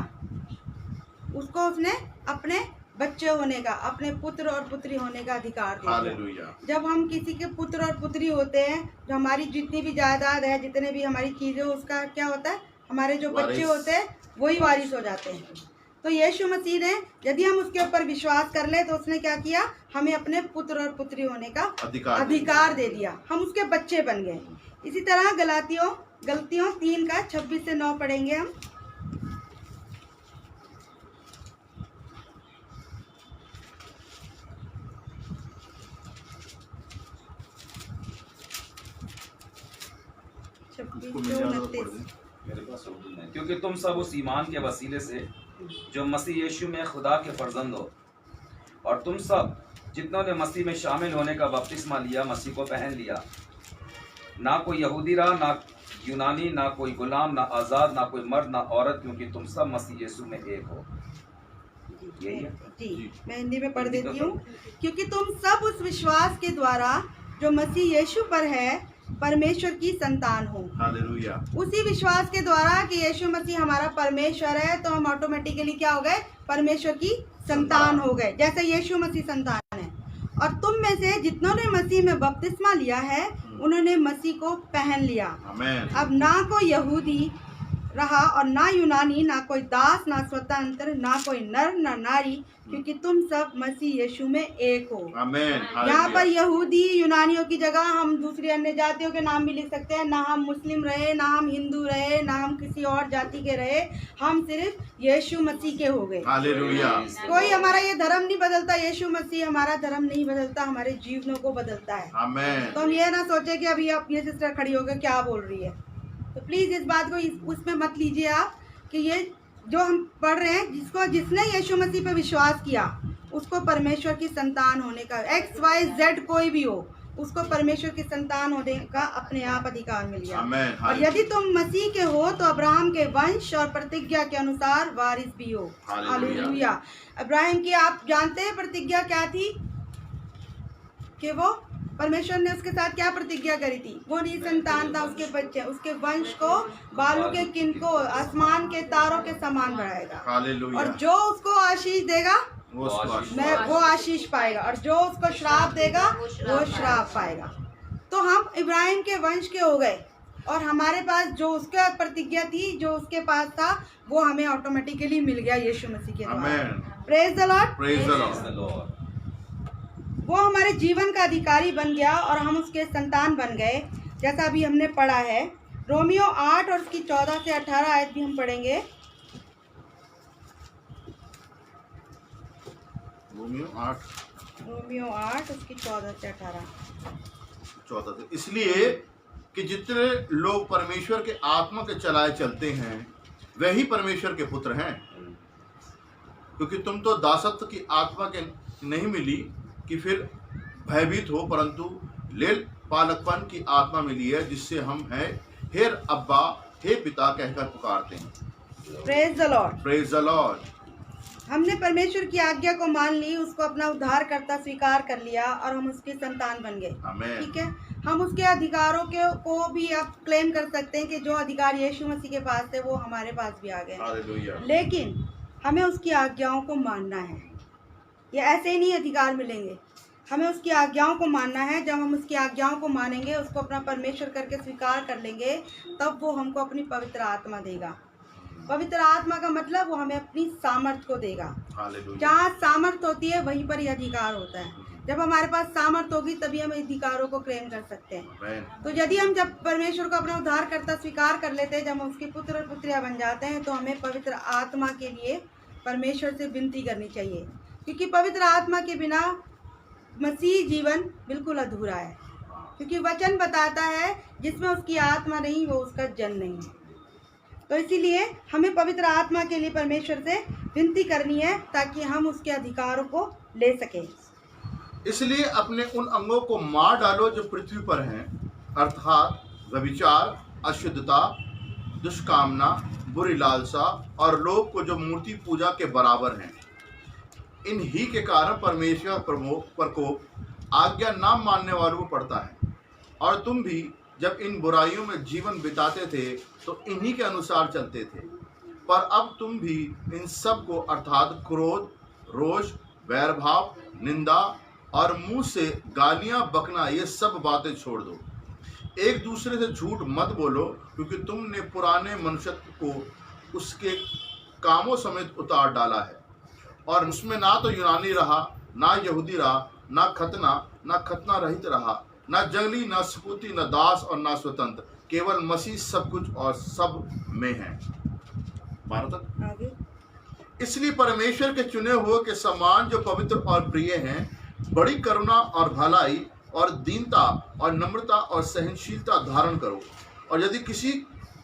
उसको उसने अपने बच्चे होने का, अपने पुत्र और पुत्री होने का अधिकार दिया। हालेलुया। जब हम किसी के पुत्र और पुत्री होते हैं, जो हमारी जितनी भी जायदाद है, जितने भी हमारी चीज़ें, उसका क्या होता है, हमारे जो बच्चे होते हैं वही वारिस हो जाते हैं। तो यीशु मसीह ने, यदि हम उसके ऊपर विश्वास कर ले, तो उसने क्या किया, हमें अपने पुत्र और पुत्री होने का अधिकार दे दिया, हम उसके बच्चे बन गए। इसी तरह गलतियों 3:26-9 पढ़ेंगे हम। क्योंकि तुम सब उस ईमान के वसीले से जो मसीह यीशु में खुदा के फर्जंद हो, और तुम सब जितनों ने मसीह में शामिल होने का बपतिस्मा लिया, मसीह को पहन लिया। ना कोई यहूदी रहा, ना यूनानी, ना कोई गुलाम, ना आज़ाद, ना कोई मर्द, ना औरत, क्योंकि तुम सब मसीह यीशु में एक हो। यही है जी, मैं हिंदी में पढ़ देती हूँ। क्योंकि तुम सब उस विश्वास के द्वारा जो मसीह यीशु पर है परमेश्वर की संतान हो। हालेलुया। उसी विश्वास के द्वारा कि यीशु मसीह हमारा परमेश्वर है, तो हम ऑटोमेटिकली क्या हो गए, परमेश्वर की संतान हो गए, जैसे यीशु मसीह संतान है। और तुम में से जितनों ने मसीह में बपतिस्मा लिया है, उन्होंने मसीह को पहन लिया। आमीन। अब ना कोई यहूदी रहा, और ना यूनानी, ना कोई दास, ना स्वतंत्र, ना कोई नर, ना नारी, क्योंकि तुम सब मसीह यीशु में एक हो। आमीन। यहाँ पर यहूदी यूनानियों की जगह हम दूसरी अन्य जातियों के नाम भी लिख सकते हैं। ना हम मुस्लिम रहे, ना हम हिंदू रहे, ना हम किसी और जाति के रहे, हम सिर्फ यीशु मसीह के हो गए। हालेलुया। कोई हमारा ये धर्म नहीं बदलता, यीशु मसीह हमारा धर्म नहीं बदलता, हमारे जीवनों को बदलता है। आमीन। तो हम ये ना सोचे कि अभी आप ये सिस्टर खड़ी होकर क्या बोल रही है, तो प्लीज़ इस बात को उसमें मत लीजिए आप कि ये जो हम पढ़ रहे हैं, जिसने यीशु मसीह पे विश्वास किया उसको परमेश्वर की संतान होने का, XYZ कोई भी हो, उसको परमेश्वर की संतान होने का अपने आप अधिकार मिल गया। आमीन। और यदि तुम मसीह के हो तो अब्राहम के वंश और प्रतिज्ञा के अनुसार वारिस भी हो। हालेलुया। अब्राहम की आप जानते हैं प्रतिज्ञा क्या थी, कि वो परमेश्वर ने उसके साथ क्या प्रतिज्ञा करी थी, वो निसंतान था, उसके बच्चे, उसके वंश को बालू के किनको आसमान के तारों के समान बढ़ाएगा। हालेलुया। और जो उसको आशीष देगा वो आशीष पाएगा, और जो उसको श्राप देगा वो श्राप पाएगा। तो हम इब्राहिम के वंश के हो गए, और हमारे पास जो उसका प्रतिज्ञा थी, जो उसके पास था, वो हमें ऑटोमेटिकली मिल गया यीशु मसीह के द्वारा। Praise the Lord. Praise the Lord. वो हमारे जीवन का अधिकारी बन गया और हम उसके संतान बन गए, जैसा अभी हमने पढ़ा है। रोमियो 8 और उसकी 14 से 18 आयत भी हम पढ़ेंगे। रोमियो 8 उसकी 14 से 18। इसलिए कि जितने लोग परमेश्वर के आत्मा के चलाए चलते हैं वही परमेश्वर के पुत्र हैं, क्योंकि तुम तो दासत्व की आत्मा के नहीं मिली कि फिर भयभीत हो, परंतु लेल पालकपन की आत्मा मिली है, जिससे हम हैं हे अब्बा, हे पिता कहकर पुकारते हैं। Praise the Lord. Praise the Lord. हमने परमेश्वर की आज्ञा को मान ली, उसको अपना उद्धारकर्ता स्वीकार कर लिया और हम उसकी संतान बन गए। आमीन। ठीक है, हम उसके अधिकारों को भी अब क्लेम कर सकते हैं कि जो अधिकार यीशु मसीह के पास थे वो हमारे पास भी आ गए। हालेलुया। लेकिन हमें उसकी आज्ञाओं को मानना है, ये ऐसे ही नहीं अधिकार मिलेंगे, हमें उसकी आज्ञाओं को मानना है। जब हम उसकी आज्ञाओं को मानेंगे, उसको अपना परमेश्वर करके स्वीकार कर लेंगे, तब वो हमको अपनी पवित्र आत्मा देगा। पवित्र आत्मा का मतलब वो हमें अपनी सामर्थ को देगा। जहाँ सामर्थ होती है वहीं पर ही अधिकार होता है। जब हमारे पास सामर्थ होगी तभी हम अधिकारों को क्लेम कर सकते हैं। तो यदि हम जब परमेश्वर को अपना उद्धारकर्ता स्वीकार कर लेते हैं, जब हम उसके पुत्र और पुत्रियां बन जाते हैं, तो हमें पवित्र आत्मा के लिए परमेश्वर से विनती करनी चाहिए, क्योंकि पवित्र आत्मा के बिना मसीह जीवन बिल्कुल अधूरा है। क्योंकि वचन बताता है जिसमें उसकी आत्मा नहीं वो उसका जन नहीं है। तो इसीलिए हमें पवित्र आत्मा के लिए परमेश्वर से विनती करनी है ताकि हम उसके अधिकारों को ले सकें। इसलिए अपने उन अंगों को मार डालो जो पृथ्वी पर हैं, अर्थात व्यभिचार, अशुद्धता, दुष्कामना, बुरी लालसा और लोभ को जो मूर्ति पूजा के बराबर हैं। इन ही के कारण परमेश्वर प्रकोप आज्ञा ना मानने वालों को पड़ता है। और तुम भी जब इन बुराइयों में जीवन बिताते थे तो इन्हीं के अनुसार चलते थे, पर अब तुम भी इन सब को अर्थात क्रोध, रोष, वैरभाव, निंदा और मुंह से गालियां बकना, ये सब बातें छोड़ दो। एक दूसरे से झूठ मत बोलो, क्योंकि तुमने पुराने मनुष्यत्व को उसके कामों समेत उतार डाला है, और उसमें ना तो यूनानी रहा, ना यहूदी रहा, ना खतना रहित रहा, ना जंगली, ना सपूती, ना दास और ना स्वतंत्र, केवल मसीह सब कुछ और सब में है। इसलिए परमेश्वर के चुने हुए के समान जो पवित्र और प्रिय हैं, बड़ी करुणा और भलाई और दीनता और नम्रता और सहनशीलता धारण करो। और यदि किसी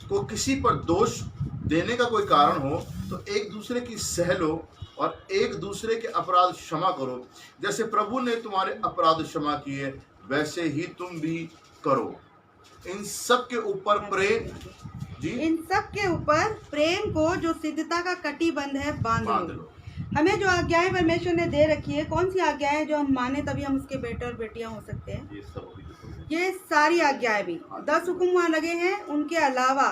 को किसी पर दोष देने का कोई कारण हो तो एक दूसरे की सह लो और एक दूसरे के अपराध क्षमा करो। जैसे प्रभु ने तुम्हारे अपराध क्षमा किए वैसे ही तुम भी करो। इन सब के ऊपर प्रेम इन सब के ऊपर प्रेम को जो सिद्धता का कटिबंध है बांध लो। हमें जो आज्ञाएं परमेश्वर ने दे रखी है, कौन सी आज्ञाएं जो हम माने तभी हम उसके बेटे और बेटियां हो सकते हैं? ये सारी आज्ञाएं भी 10 हुक्म वहाँ लगे हैं, उनके अलावा,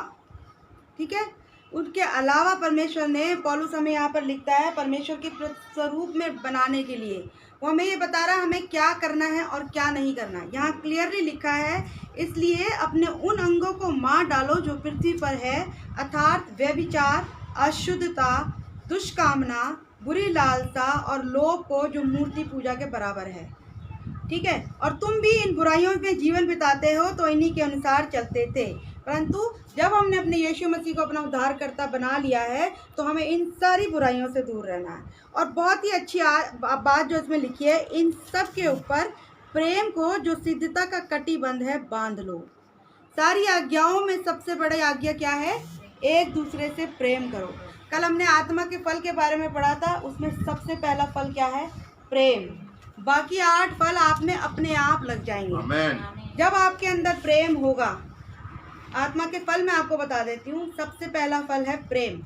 ठीक है, उनके अलावा परमेश्वर ने, पौलुस हमें यहाँ पर लिखता है, परमेश्वर के स्वरूप में बनाने के लिए वो हमें ये बता रहा है हमें क्या करना है और क्या नहीं करना है। यहाँ क्लियरली लिखा है, इसलिए अपने उन अंगों को मार डालो जो पृथ्वी पर है, अर्थात व्यभिचार, अशुद्धता, दुष्कामना, बुरी लालसा और लोभ को जो मूर्ति पूजा के बराबर है। ठीक है, और तुम भी इन बुराइयों में जीवन बिताते हो तो इन्हीं के अनुसार चलते थे, परंतु जब हमने अपने यीशु मसीह को अपना उद्धारकर्ता बना लिया है तो हमें इन सारी बुराइयों से दूर रहना है। और बहुत ही अच्छी बात जो इसमें लिखी है, इन सब के ऊपर प्रेम को जो सिद्धता का कटिबंध है बांध लो। सारी आज्ञाओं में सबसे बड़ी आज्ञा क्या है? एक दूसरे से प्रेम करो। कल हमने आत्मा के फल के बारे में पढ़ा था, उसमें सबसे पहला फल क्या है? प्रेम। बाकी 8 फल आप में अपने आप लग जाएंगे। आमीन। जब आपके अंदर प्रेम होगा, आत्मा के फल मैं आपको बता देती हूँ। सबसे पहला फल है प्रेम।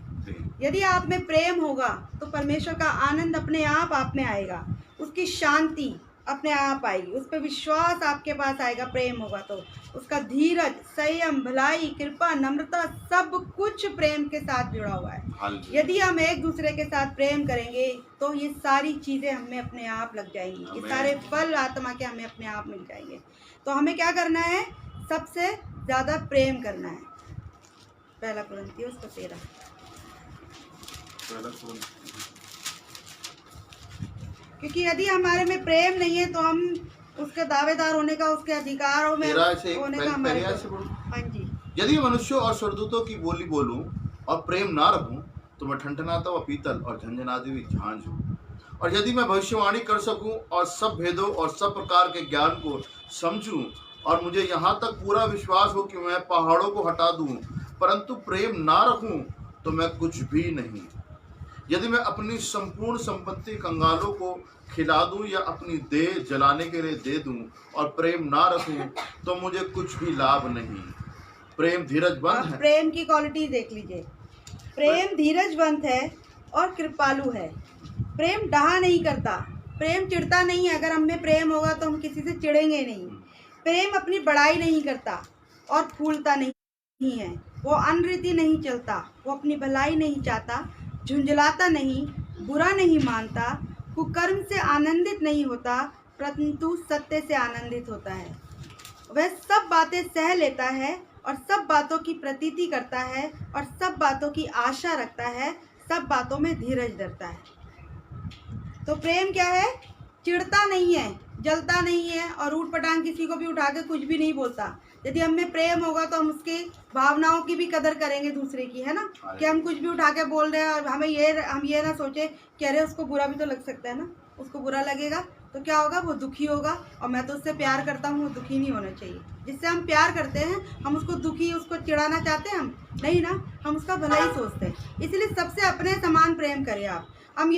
यदि आप में प्रेम होगा तो परमेश्वर का आनंद अपने आप में आएगा, उसकी शांति अपने आप आएगी, उस पर विश्वास आपके पास आएगा। प्रेम होगा तो उसका धीरज, संयम, भलाई, कृपा, नम्रता, सब कुछ प्रेम के साथ जुड़ा हुआ है। यदि हम एक दूसरे के साथ प्रेम करेंगे तो ये सारी चीज़ें हमें अपने आप लग जाएंगी, ये सारे फल आत्मा के हमें अपने आप मिल जाएंगे। तो हमें क्या करना है? सबसे ज़्यादा प्रेम करना है। पहला कुरिन्थियों 13। क्योंकि यदि हमारे में प्रेम नहीं है तो हम उसके दावेदार होने का, उसके अधिकारों में होने का हमारे। हाँ जी। यदि मनुष्यों और स्वर्गदूतों की बोली बोलूं और प्रेम ना रखूं तो मैं ठनठनाता हुआ पीतल और झंझनाती हुई झांझ हूं। और यदि मैं भविष्यवाणी कर सकूं और सब भेदों और सब प्रकार के ज्ञान को समझूं और मुझे यहाँ तक पूरा विश्वास हो कि मैं पहाड़ों को हटा दूं, परंतु प्रेम ना रखूं तो मैं कुछ भी नहीं। यदि मैं अपनी संपूर्ण संपत्ति कंगालों को खिला दूं या अपनी देह जलाने के लिए दे दूं और प्रेम ना रखूं तो मुझे कुछ भी लाभ नहीं। प्रेम धीरजवंत है। प्रेम की क्वालिटी देख लीजिए। प्रेम धीरजवंत है और कृपालु है। प्रेम डहा नहीं करता, प्रेम चिढ़ता नहीं है। अगर हम में प्रेम होगा तो हम किसी से चिढ़ेंगे नहीं। प्रेम अपनी बड़ाई नहीं करता और फूलता नहीं है। वो अनरीति नहीं चलता, वो अपनी भलाई नहीं चाहता, झुंझलाता नहीं, बुरा नहीं मानता, कुकर्म से आनंदित नहीं होता, परंतु सत्य से आनंदित होता है। वह सब बातें सह लेता है और सब बातों की प्रतीति करता है और सब बातों की आशा रखता है, सब बातों में धीरज धरता है। तो प्रेम क्या है? चिढ़ता नहीं है, जलता नहीं है और ऊट पटांग किसी को भी उठा के कुछ भी नहीं बोलता। यदि हम में प्रेम होगा तो हम उसकी भावनाओं की भी कदर करेंगे, दूसरे की, है ना। कि हम कुछ भी उठा के बोल रहे हैं और हम ये ना सोचे कि अरे उसको बुरा भी तो लग सकता है ना, उसको बुरा लगेगा तो क्या होगा? वो दुखी होगा। और मैं तो उससे प्यार करता हूँ, वो दुखी नहीं होना चाहिए। जिससे हम प्यार करते हैं हम उसको दुखी, उसको चिढ़ाना चाहते हैं हम नहीं ना, हम उसका भला ही सोचते हैं। इसलिए सबसे अपने समान प्रेम करें आप। हम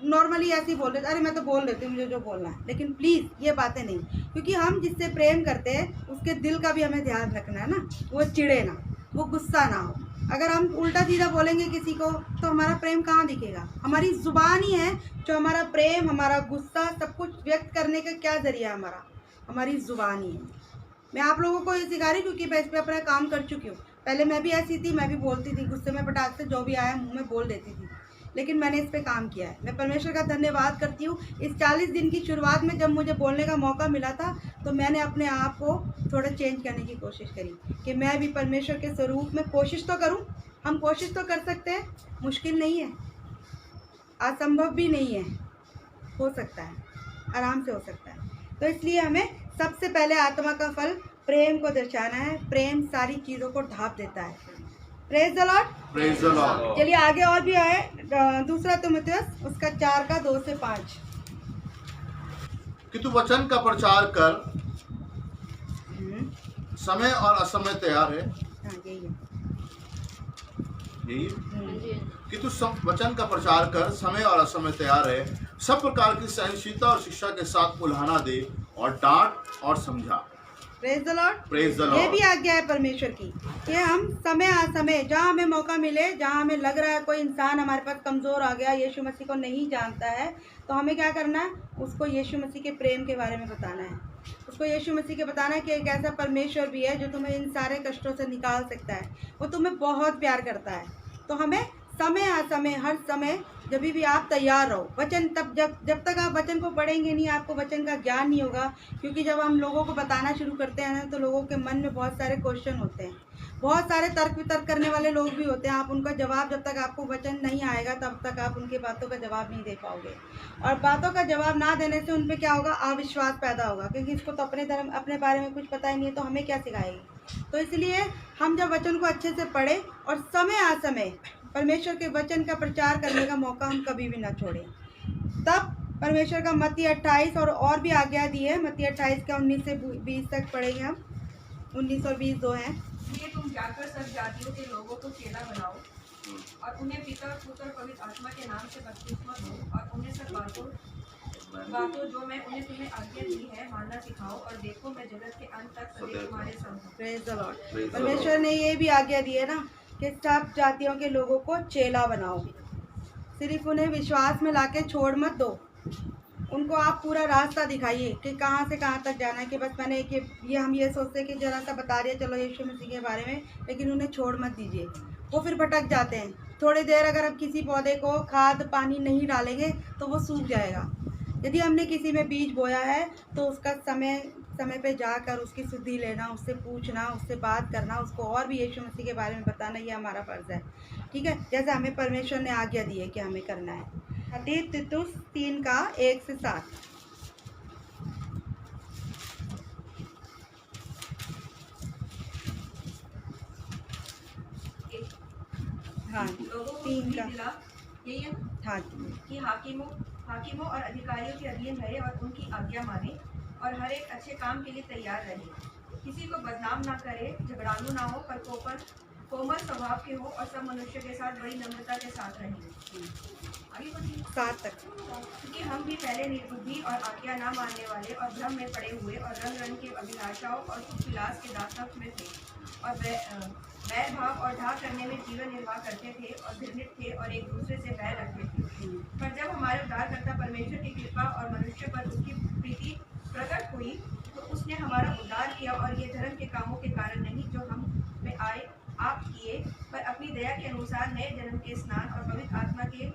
नॉर्मली ऐसे ही बोल रहे थे, अरे मैं तो बोल देती हूँ मुझे जो बोलना है, लेकिन प्लीज़ ये बातें नहीं। क्योंकि हम जिससे प्रेम करते हैं उसके दिल का भी हमें ध्यान रखना है ना, वो चिढ़े ना, वो गुस्सा ना हो। अगर हम उल्टा सीधा बोलेंगे किसी को तो हमारा प्रेम कहाँ दिखेगा? हमारी ज़ुबान ही है जो हमारा प्रेम, हमारा गुस्सा, सब कुछ व्यक्त करने का क्या ज़रिया है? हमारी ज़ुबान ही है। मैं आप लोगों को ये सिखा रही क्योंकि मैं इस पर अपना काम कर चुकी हूँ। पहले मैं भी ऐसी थी, मैं भी बोलती थी, गुस्से में पटाख से जो भी आया मुँह में बोल देती थी, लेकिन मैंने इस पे काम किया है। मैं परमेश्वर का धन्यवाद करती हूँ। इस 40 दिन की शुरुआत में जब मुझे बोलने का मौका मिला था तो मैंने अपने आप को थोड़ा चेंज करने की कोशिश करी कि मैं भी परमेश्वर के स्वरूप में कोशिश तो करूँ। हम कोशिश तो कर सकते हैं, मुश्किल नहीं है, असंभव भी नहीं है, हो सकता है, आराम से हो सकता है। तो इसलिए हमें सबसे पहले आत्मा का फल प्रेम को दर्शाना है। प्रेम सारी चीज़ों को ढाँप देता है। Praise the Lord. Praise the Lord. चलिए आगे और भी आए। दूसरा तीमुथियुस उसका 4 का 2 से 5। कि तू वचन का प्रचार कर, समय और असमय तैयार है। हाँ, यही है। कि तू वचन का प्रचार कर, समय और असमय तैयार है, सब प्रकार की सहनशीलता और शिक्षा के साथ उल्हाना दे और डांट और समझा। Praise the Lord. Praise the Lord. ये भी आज्ञा है परमेश्वर की कि हम समय असमय, जहाँ हमें मौका मिले, जहाँ हमें लग रहा है कोई इंसान हमारे पास कमज़ोर आ गया, यीशु मसीह को नहीं जानता है, तो हमें क्या करना है? उसको यीशु मसीह के प्रेम के बारे में बताना है। उसको यीशु मसीह के बताना है कि एक ऐसा परमेश्वर भी है जो तुम्हें इन सारे कष्टों से निकाल सकता है। वो तुम्हें बहुत प्यार करता है। तो हमें समय असमय हर समय जब भी आप तैयार रहो। वचन तब जब तक आप वचन को पढ़ेंगे नहीं, आपको वचन का ज्ञान नहीं होगा। क्योंकि जब हम लोगों को बताना शुरू करते हैं ना, तो लोगों के मन में बहुत सारे क्वेश्चन होते हैं, बहुत सारे तर्क वितर्क करने वाले लोग भी होते हैं। आप उनका जवाब, जब तक आपको वचन नहीं आएगा तब तक आप उनके बातों का जवाब नहीं दे पाओगे। और बातों का जवाब ना देने से उन पर क्या होगा, अविश्वास पैदा होगा। क्योंकि इसको तो अपने धर्म, अपने बारे में कुछ पता ही नहीं है, तो हमें क्या सिखाएगी। तो इसलिए हम जब वचन को अच्छे से पढ़ें और समय असमय परमेश्वर के वचन का प्रचार करने का मौका हम कभी भी ना छोड़ें। तब परमेश्वर का मत्ती 28 और भी आज्ञा दी है। मत्ती 28 का 19 से 20 तक पढ़ेंगे हम। 19 और 20 दो हैं। इसलिए तुम जाकर सब जातियों के लोगों को चेला बनाओ और उन्हें पिता और पुत्र और पवित्र आत्मा के नाम से बपतिस्मा दो और उन्हें सब बातों जो मैं उन्हें तुम्हें आज्ञा दी है मानना सिखाओ, और देखो मैं जगत के अंत तक सदैव तुम्हारे संग हूँ। Praise the Lord. परमेश्वर ने ये भी आज्ञा दी है ना कि सब जातियों के लोगों को चेला बनाओ। सिर्फ उन्हें विश्वास में लाके छोड़ मत दो, उनको आप पूरा रास्ता दिखाइए कि कहाँ से कहाँ तक जाना है। कि बस मैंने कि ये हम ये सोचते हैं कि जरा सा बता रही है चलो यीशु मसीह के बारे में, लेकिन उन्हें छोड़ मत दीजिए, वो फिर भटक जाते हैं। थोड़ी देर अगर हम किसी पौधे को खाद पानी नहीं डालेंगे तो वो सूख जाएगा। यदि हमने किसी में बीज बोया है तो उसका समय पे जाकर उसकी शुद्धि लेना, उससे पूछना, उससे बात करना, उसको और भी यीशु मसीह के बारे में बताना, ये हमारा फ़र्ज़ है। ठीक है, जैसे हमें परमेश्वर ने आज्ञा दी है कि हमें करना है। तीतुस 3 का 1 से 7। हाँ, लोगों को 3 का। दिला यही है हाँ कि हाकिमों और अधिकारियों के अधीन रहे और उनकी आज्ञा माने और हर एक अच्छे काम के लिए तैयार रहे। किसी को बदनाम ना करे, झगड़ालू ना हो, पर कोमल स्वभाव के हो और सब मनुष्य के साथ बड़ी नम्रता के साथ रहे। आगे बढ़िए 7 तक। क्योंकि हम भी पहले निर्बुद्धि और आज्ञा ना मानने वाले और भ्रम में पड़े हुए और रंग रंग के अभिलाषाओं और सुख विलास के दासत्व में थे और बैर भाव और ढा करने में जीवन निर्वाह करते थे और घृणित थे और एक दूसरे से बैर रखते थे। पर जब हमारे उद्धारकर्ता परमेश्वर की कृपा और मनुष्य पर उसकी प्रीति प्रकट हुई तो उसने हमारा उद्धार किया, और ये धर्म के कामों के कारण नहीं जो हम में आए आप किए, पर अपनी दया के अनुसार नए जन्म के स्नान और पवित्र आत्मा के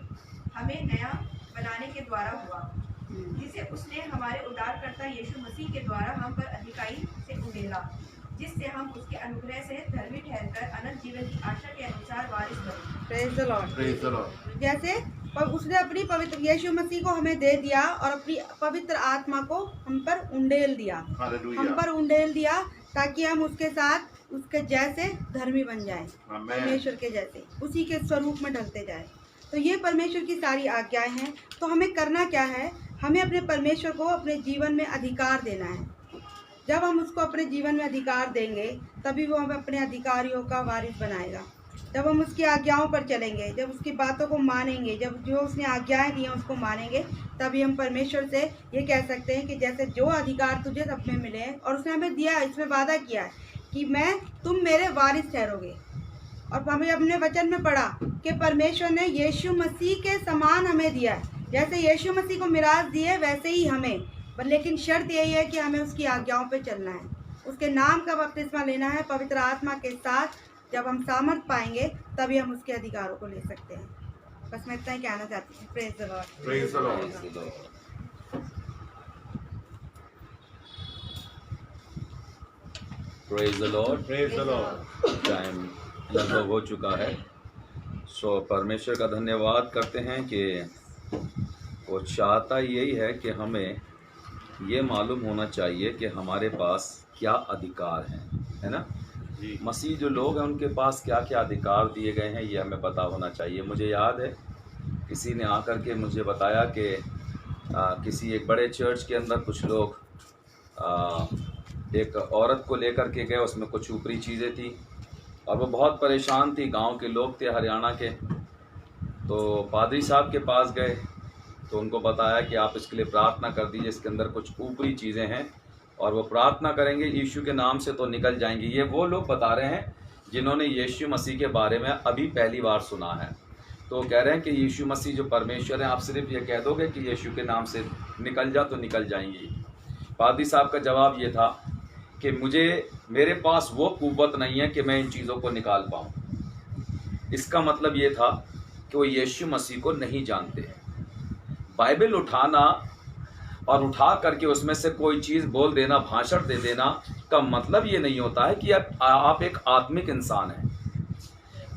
हमें नया बनाने के द्वारा हुआ, जिसे उसने हमारे उद्धारकर्ता यीशु मसीह के द्वारा हम पर अधिकाई से उड़ेला, जिससे हम उसके अनुग्रह से धर्मी ठहरकर अनंत जीवन की आशा के अनुसार वारिस बने। Praise the Lord. Praise the Lord. जैसे उसने अपनी पवित्र यीशु मसीह को हमें दे दिया और अपनी पवित्र आत्मा को हम पर उंडेल दिया, हम पर उंडेल दिया, ताकि हम उसके साथ उसके जैसे धर्मी बन जाएं, परमेश्वर के जैसे, उसी के स्वरूप में ढलते जाएं। तो ये परमेश्वर की सारी आज्ञाएं हैं। तो हमें करना क्या है, हमें अपने परमेश्वर को अपने जीवन में अधिकार देना है। जब हम उसको अपने जीवन में अधिकार देंगे तभी वो हमें अपने अधिकारियों का वारिस बनाएगा। जब हम उसकी आज्ञाओं पर चलेंगे, जब उसकी बातों को मानेंगे, जब जो उसने आज्ञाएं दी हैं उसको मानेंगे, तभी हम परमेश्वर से ये कह सकते हैं कि जैसे जो अधिकार तुझे सब में मिले हैं और उसने हमें दिया है, इसमें वादा किया है कि तुम मेरे वारिस ठहरोगे। और हमें अपने वचन में पढ़ा कि परमेश्वर ने यीशु मसीह के समान हमें दिया है। जैसे यीशु मसीह को मिरास दी है वैसे ही हमें, लेकिन शर्त यही है कि हमें उसकी आज्ञाओं पे चलना है, उसके नाम का बपतिस्मा लेना है पवित्र आत्मा के साथ। जब हम सामर्थ पाएंगे तभी हम उसके अधिकारों को ले सकते हैं। बस मैं इतना ही कहना चाहती हूँ। Praise the Lord. Praise the Lord. Praise the Lord. Praise the Lord. Time लगभग हो चुका है। सो परमेश्वर का धन्यवाद करते हैं कि वो चाहता यही है कि हमें ये मालूम होना चाहिए कि हमारे पास क्या अधिकार है ना। मसीह जो लोग हैं उनके पास क्या क्या अधिकार दिए गए हैं ये हमें पता होना चाहिए। मुझे याद है किसी ने आकर के मुझे बताया कि किसी एक बड़े चर्च के अंदर कुछ लोग एक औरत को लेकर के गए, उसमें कुछ ऊपरी चीज़ें थी और वो बहुत परेशान थी। गांव के लोग थे हरियाणा के, तो पादरी साहब के पास गए तो उनको बताया कि आप इसके लिए प्रार्थना कर दीजिए, इसके अंदर कुछ ऊपरी चीज़ें हैं और वो प्रार्थना करेंगे यीशु के नाम से तो निकल जाएंगी। ये वो लोग बता रहे हैं जिन्होंने यीशु मसीह के बारे में अभी पहली बार सुना है। तो कह रहे हैं कि यीशु मसीह जो परमेश्वर है, आप सिर्फ ये कह दोगे कि यीशु के नाम से निकल जा तो निकल जाएंगी। पादरी साहब का जवाब ये था कि मेरे पास वो कुव्वत नहीं है कि मैं इन चीज़ों को निकाल पाऊँ। इसका मतलब ये था कि वो यीशु मसीह को नहीं जानते। बाइबल उठाना और उठा करके उसमें से कोई चीज़ बोल देना, भाषण दे देना का मतलब ये नहीं होता है कि आप एक आत्मिक इंसान हैं।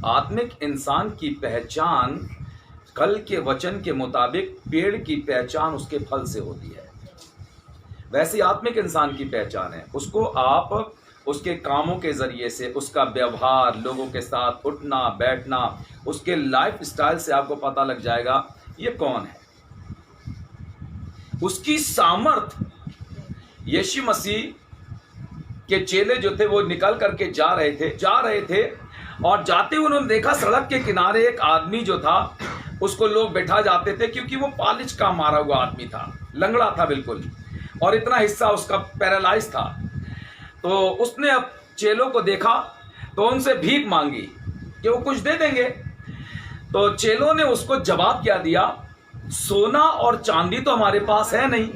आत्मिक इंसान की पहचान कल के वचन के मुताबिक पेड़ की पहचान उसके फल से होती है। वैसे आत्मिक इंसान की पहचान है, उसको आप उसके कामों के ज़रिए से, उसका व्यवहार, लोगों के साथ उठना बैठना, उसके लाइफ स्टाइल से आपको पता लग जाएगा ये कौन है। उसकी सामर्थ, यीशु मसीह के चेले जो थे वो निकल करके जा रहे थे और जाते हुए उन्होंने देखा सड़क के किनारे एक आदमी जो था उसको लोग बैठा जाते थे, क्योंकि वो पालिश का मारा हुआ आदमी था, लंगड़ा था बिल्कुल, और इतना हिस्सा उसका पैरालाइज था। तो उसने अब चेलों को देखा तो उनसे भीख मांगी कि वो कुछ दे देंगे। तो चेलों ने उसको जवाब क्या दिया, सोना और चांदी तो हमारे पास है नहीं,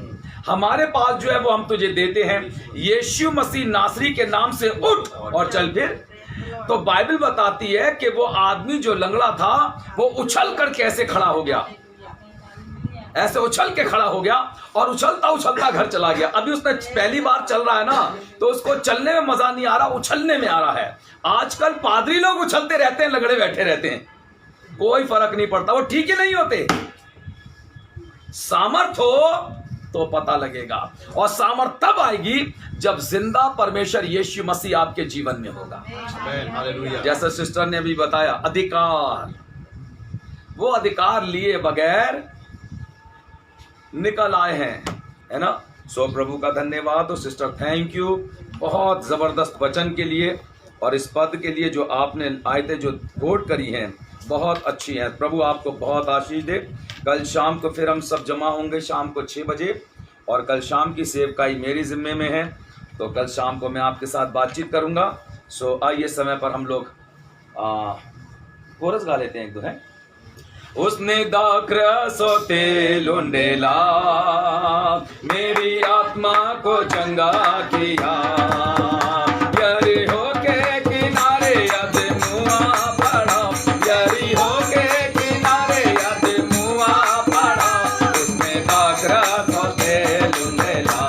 हमारे पास जो है वो हम तुझे देते हैं, यीशु मसीह नासरी के नाम से उठ और चल फिर। तो बाइबल बताती है कि वो आदमी जो लंगड़ा था वो उछल कर कैसे खड़ा हो गया, ऐसे उछल के खड़ा हो गया और उछलता उछलता घर चला गया। अभी उसने पहली बार चल रहा है ना, तो उसको चलने में मजा नहीं आ रहा, उछलने में आ रहा है। आजकल पादरी लोग उछलते रहते हैं, लंगड़े बैठे रहते हैं, कोई फर्क नहीं पड़ता, वो ठीक ही नहीं होते। सामर्थ हो तो पता लगेगा, और सामर्थ तब आएगी जब जिंदा परमेश्वर यीशु मसीह आपके जीवन में होगा। जैसा सिस्टर ने अभी बताया, अधिकार, वो अधिकार लिए बगैर निकल आए हैं, है ना। सो प्रभु का धन्यवाद। तो सिस्टर थैंक यू, बहुत ज़बरदस्त वचन के लिए और इस पद के लिए जो आपने आयतें जो कोट करी हैं बहुत अच्छी हैं। प्रभु आपको बहुत आशीष दे। कल शाम को फिर हम सब जमा होंगे शाम को 6 बजे, और कल शाम की सेवकाई मेरी ज़िम्मे में है, तो कल शाम को मैं आपके साथ बातचीत करूँगा। सो आइए समय पर हम लोग कोरस गा लेते हैं, एक दो है। उसने दाक्र सोते लुंडेला मेरी आत्मा को चंगा किया, यरी हो के किनारे यद मुआ पड़ा, यरी हो के किनारे यद मुआ पड़ा। उसने दाक्र सोते लुंडेला,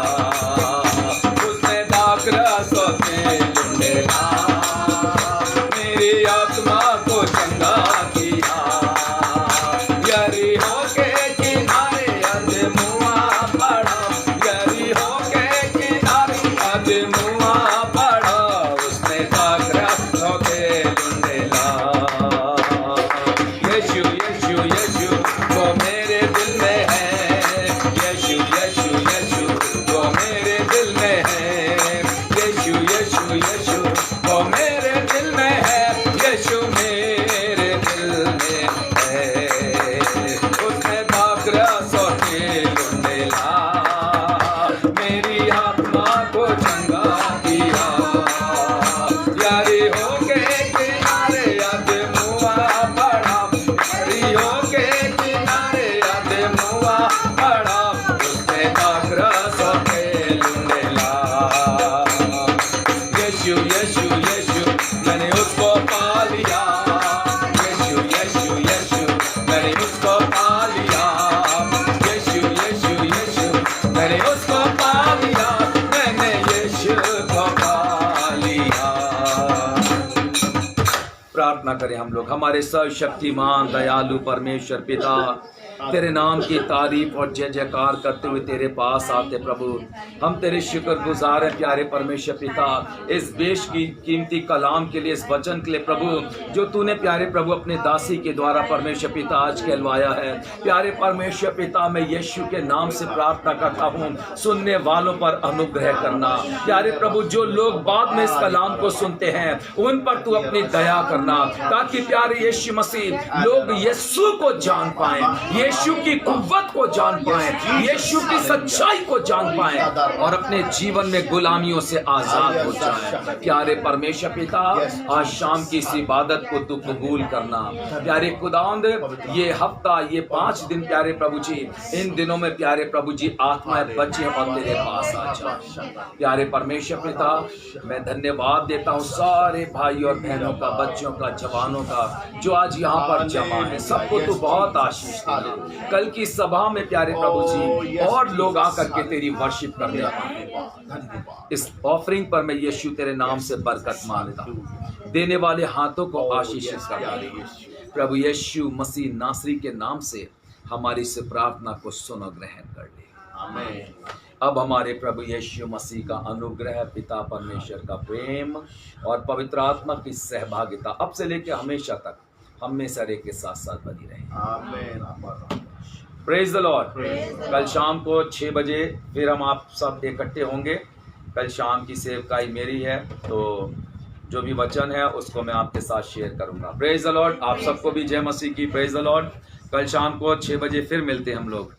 उसने दाक्र सोते लुंडेला मेरी आत्मा को चंगा किया, यरी हो के किनारे यद मुआ पड़ा, यरी हो के किनारे यद मुआ पड़ा। उसने दाक्र सोते लुंडेला, यीशु यीशु यीशु वो मेरे दिल में है, यीशु यीशु यीशु वो मेरे दिल में है, यीशु यीशु यीशु वो मेरे दिल में है, यीशु मेरे दिल में है। उसने दाक्र सोते लुंडेला मेरी आत्मा को चंगा किया, यारी हो के किनारे यद मुआ पड़ा, यारी हो के किनारे यद मुआ पड़ा। उसने दाक्र सोते लुंडेला, यीशु यीशु यीशु मैंने उसको पा लिया, यीशु यीशु यीशु मैंने उसको पा लिया, यीशु यीशु यीशु मैंने उसको पा लिया, मैंने यीशु को पा लिया। प्रार्थना करें हम लोग। हमारे सर्वशक्तिमान दयालु परमेश्वर पिता, तेरे नाम की तारीफ और जय जयकार करते हुए तेरे पास आते प्रभु। हम तेरे शुक्रगुजार हैं प्यारे परमेश्वर पिता, इस बेश की कीमती कलाम के लिए, इस वचन के लिए प्रभु, जो तूने प्यारे प्रभु अपने दासी के द्वारा परमेश्वर पिता आज कहलवाया है। प्यारे परमेश्वर पिता, मैं यीशु के नाम से प्रार्थना करता हूँ, सुनने वालों पर अनुग्रह करना प्यारे प्रभु। जो लोग बाद में इस कलाम को सुनते हैं उन पर तू अपनी दया करना, ताकि प्यारे यीशु मसीह लोग यीशु को जान पाए, यीशु की कुव्वत को जान पाए, यीशु की सच्चाई को जान पाए और अपने जीवन में गुलामियों से आजाद हो जाए। प्यारे परमेश्वर पिता, आज शाम की इस इबादत को तू कबूल करना। प्यारे खुदावंद, ये हफ्ता, ये 5 दिन प्यारे प्रभु जी, इन दिनों में प्यारे प्रभु जी आत्माएं बचे और तेरे पास आ जाए। प्यारे परमेश्वर पिता, मैं धन्यवाद देता हूँ सारे भाई और बहनों का, बच्चों का, जवानों का जो आज यहाँ पर जमा है। सबको तू बहुत आशीष दे। कल की सभा में प्यारे प्रभु जी और लोग आकर के तेरी वर्शिप करने पाए। इस ऑफरिंग पर मैं यीशु तेरे नाम से बरकत मांगता हूँ। देने वाले हाथों को आशीषित कर प्रभु यीशु मसीह नासरी के नाम से हमारी इस प्रार्थना को सुनो, ग्रहण कर ले। आमीन। अब हमारे प्रभु यीशु मसीह का अनुग्रह, पिता परमेश्वर का प्रेम और पवित्र आत्मा की सहभागिता अब से लेकर हमेशा तक हम में सारे के साथ साथ बनी रहे। आमीन। Praise the Lord. कल शाम को 6 बजे फिर हम आप सब इकट्ठे होंगे। कल शाम की सेवकाई मेरी है, तो जो भी वचन है उसको मैं आपके साथ शेयर करूंगा। Praise the Lord. आप सबको भी जय मसीह की। Praise the Lord. कल शाम को 6 बजे फिर मिलते हैं हम लोग।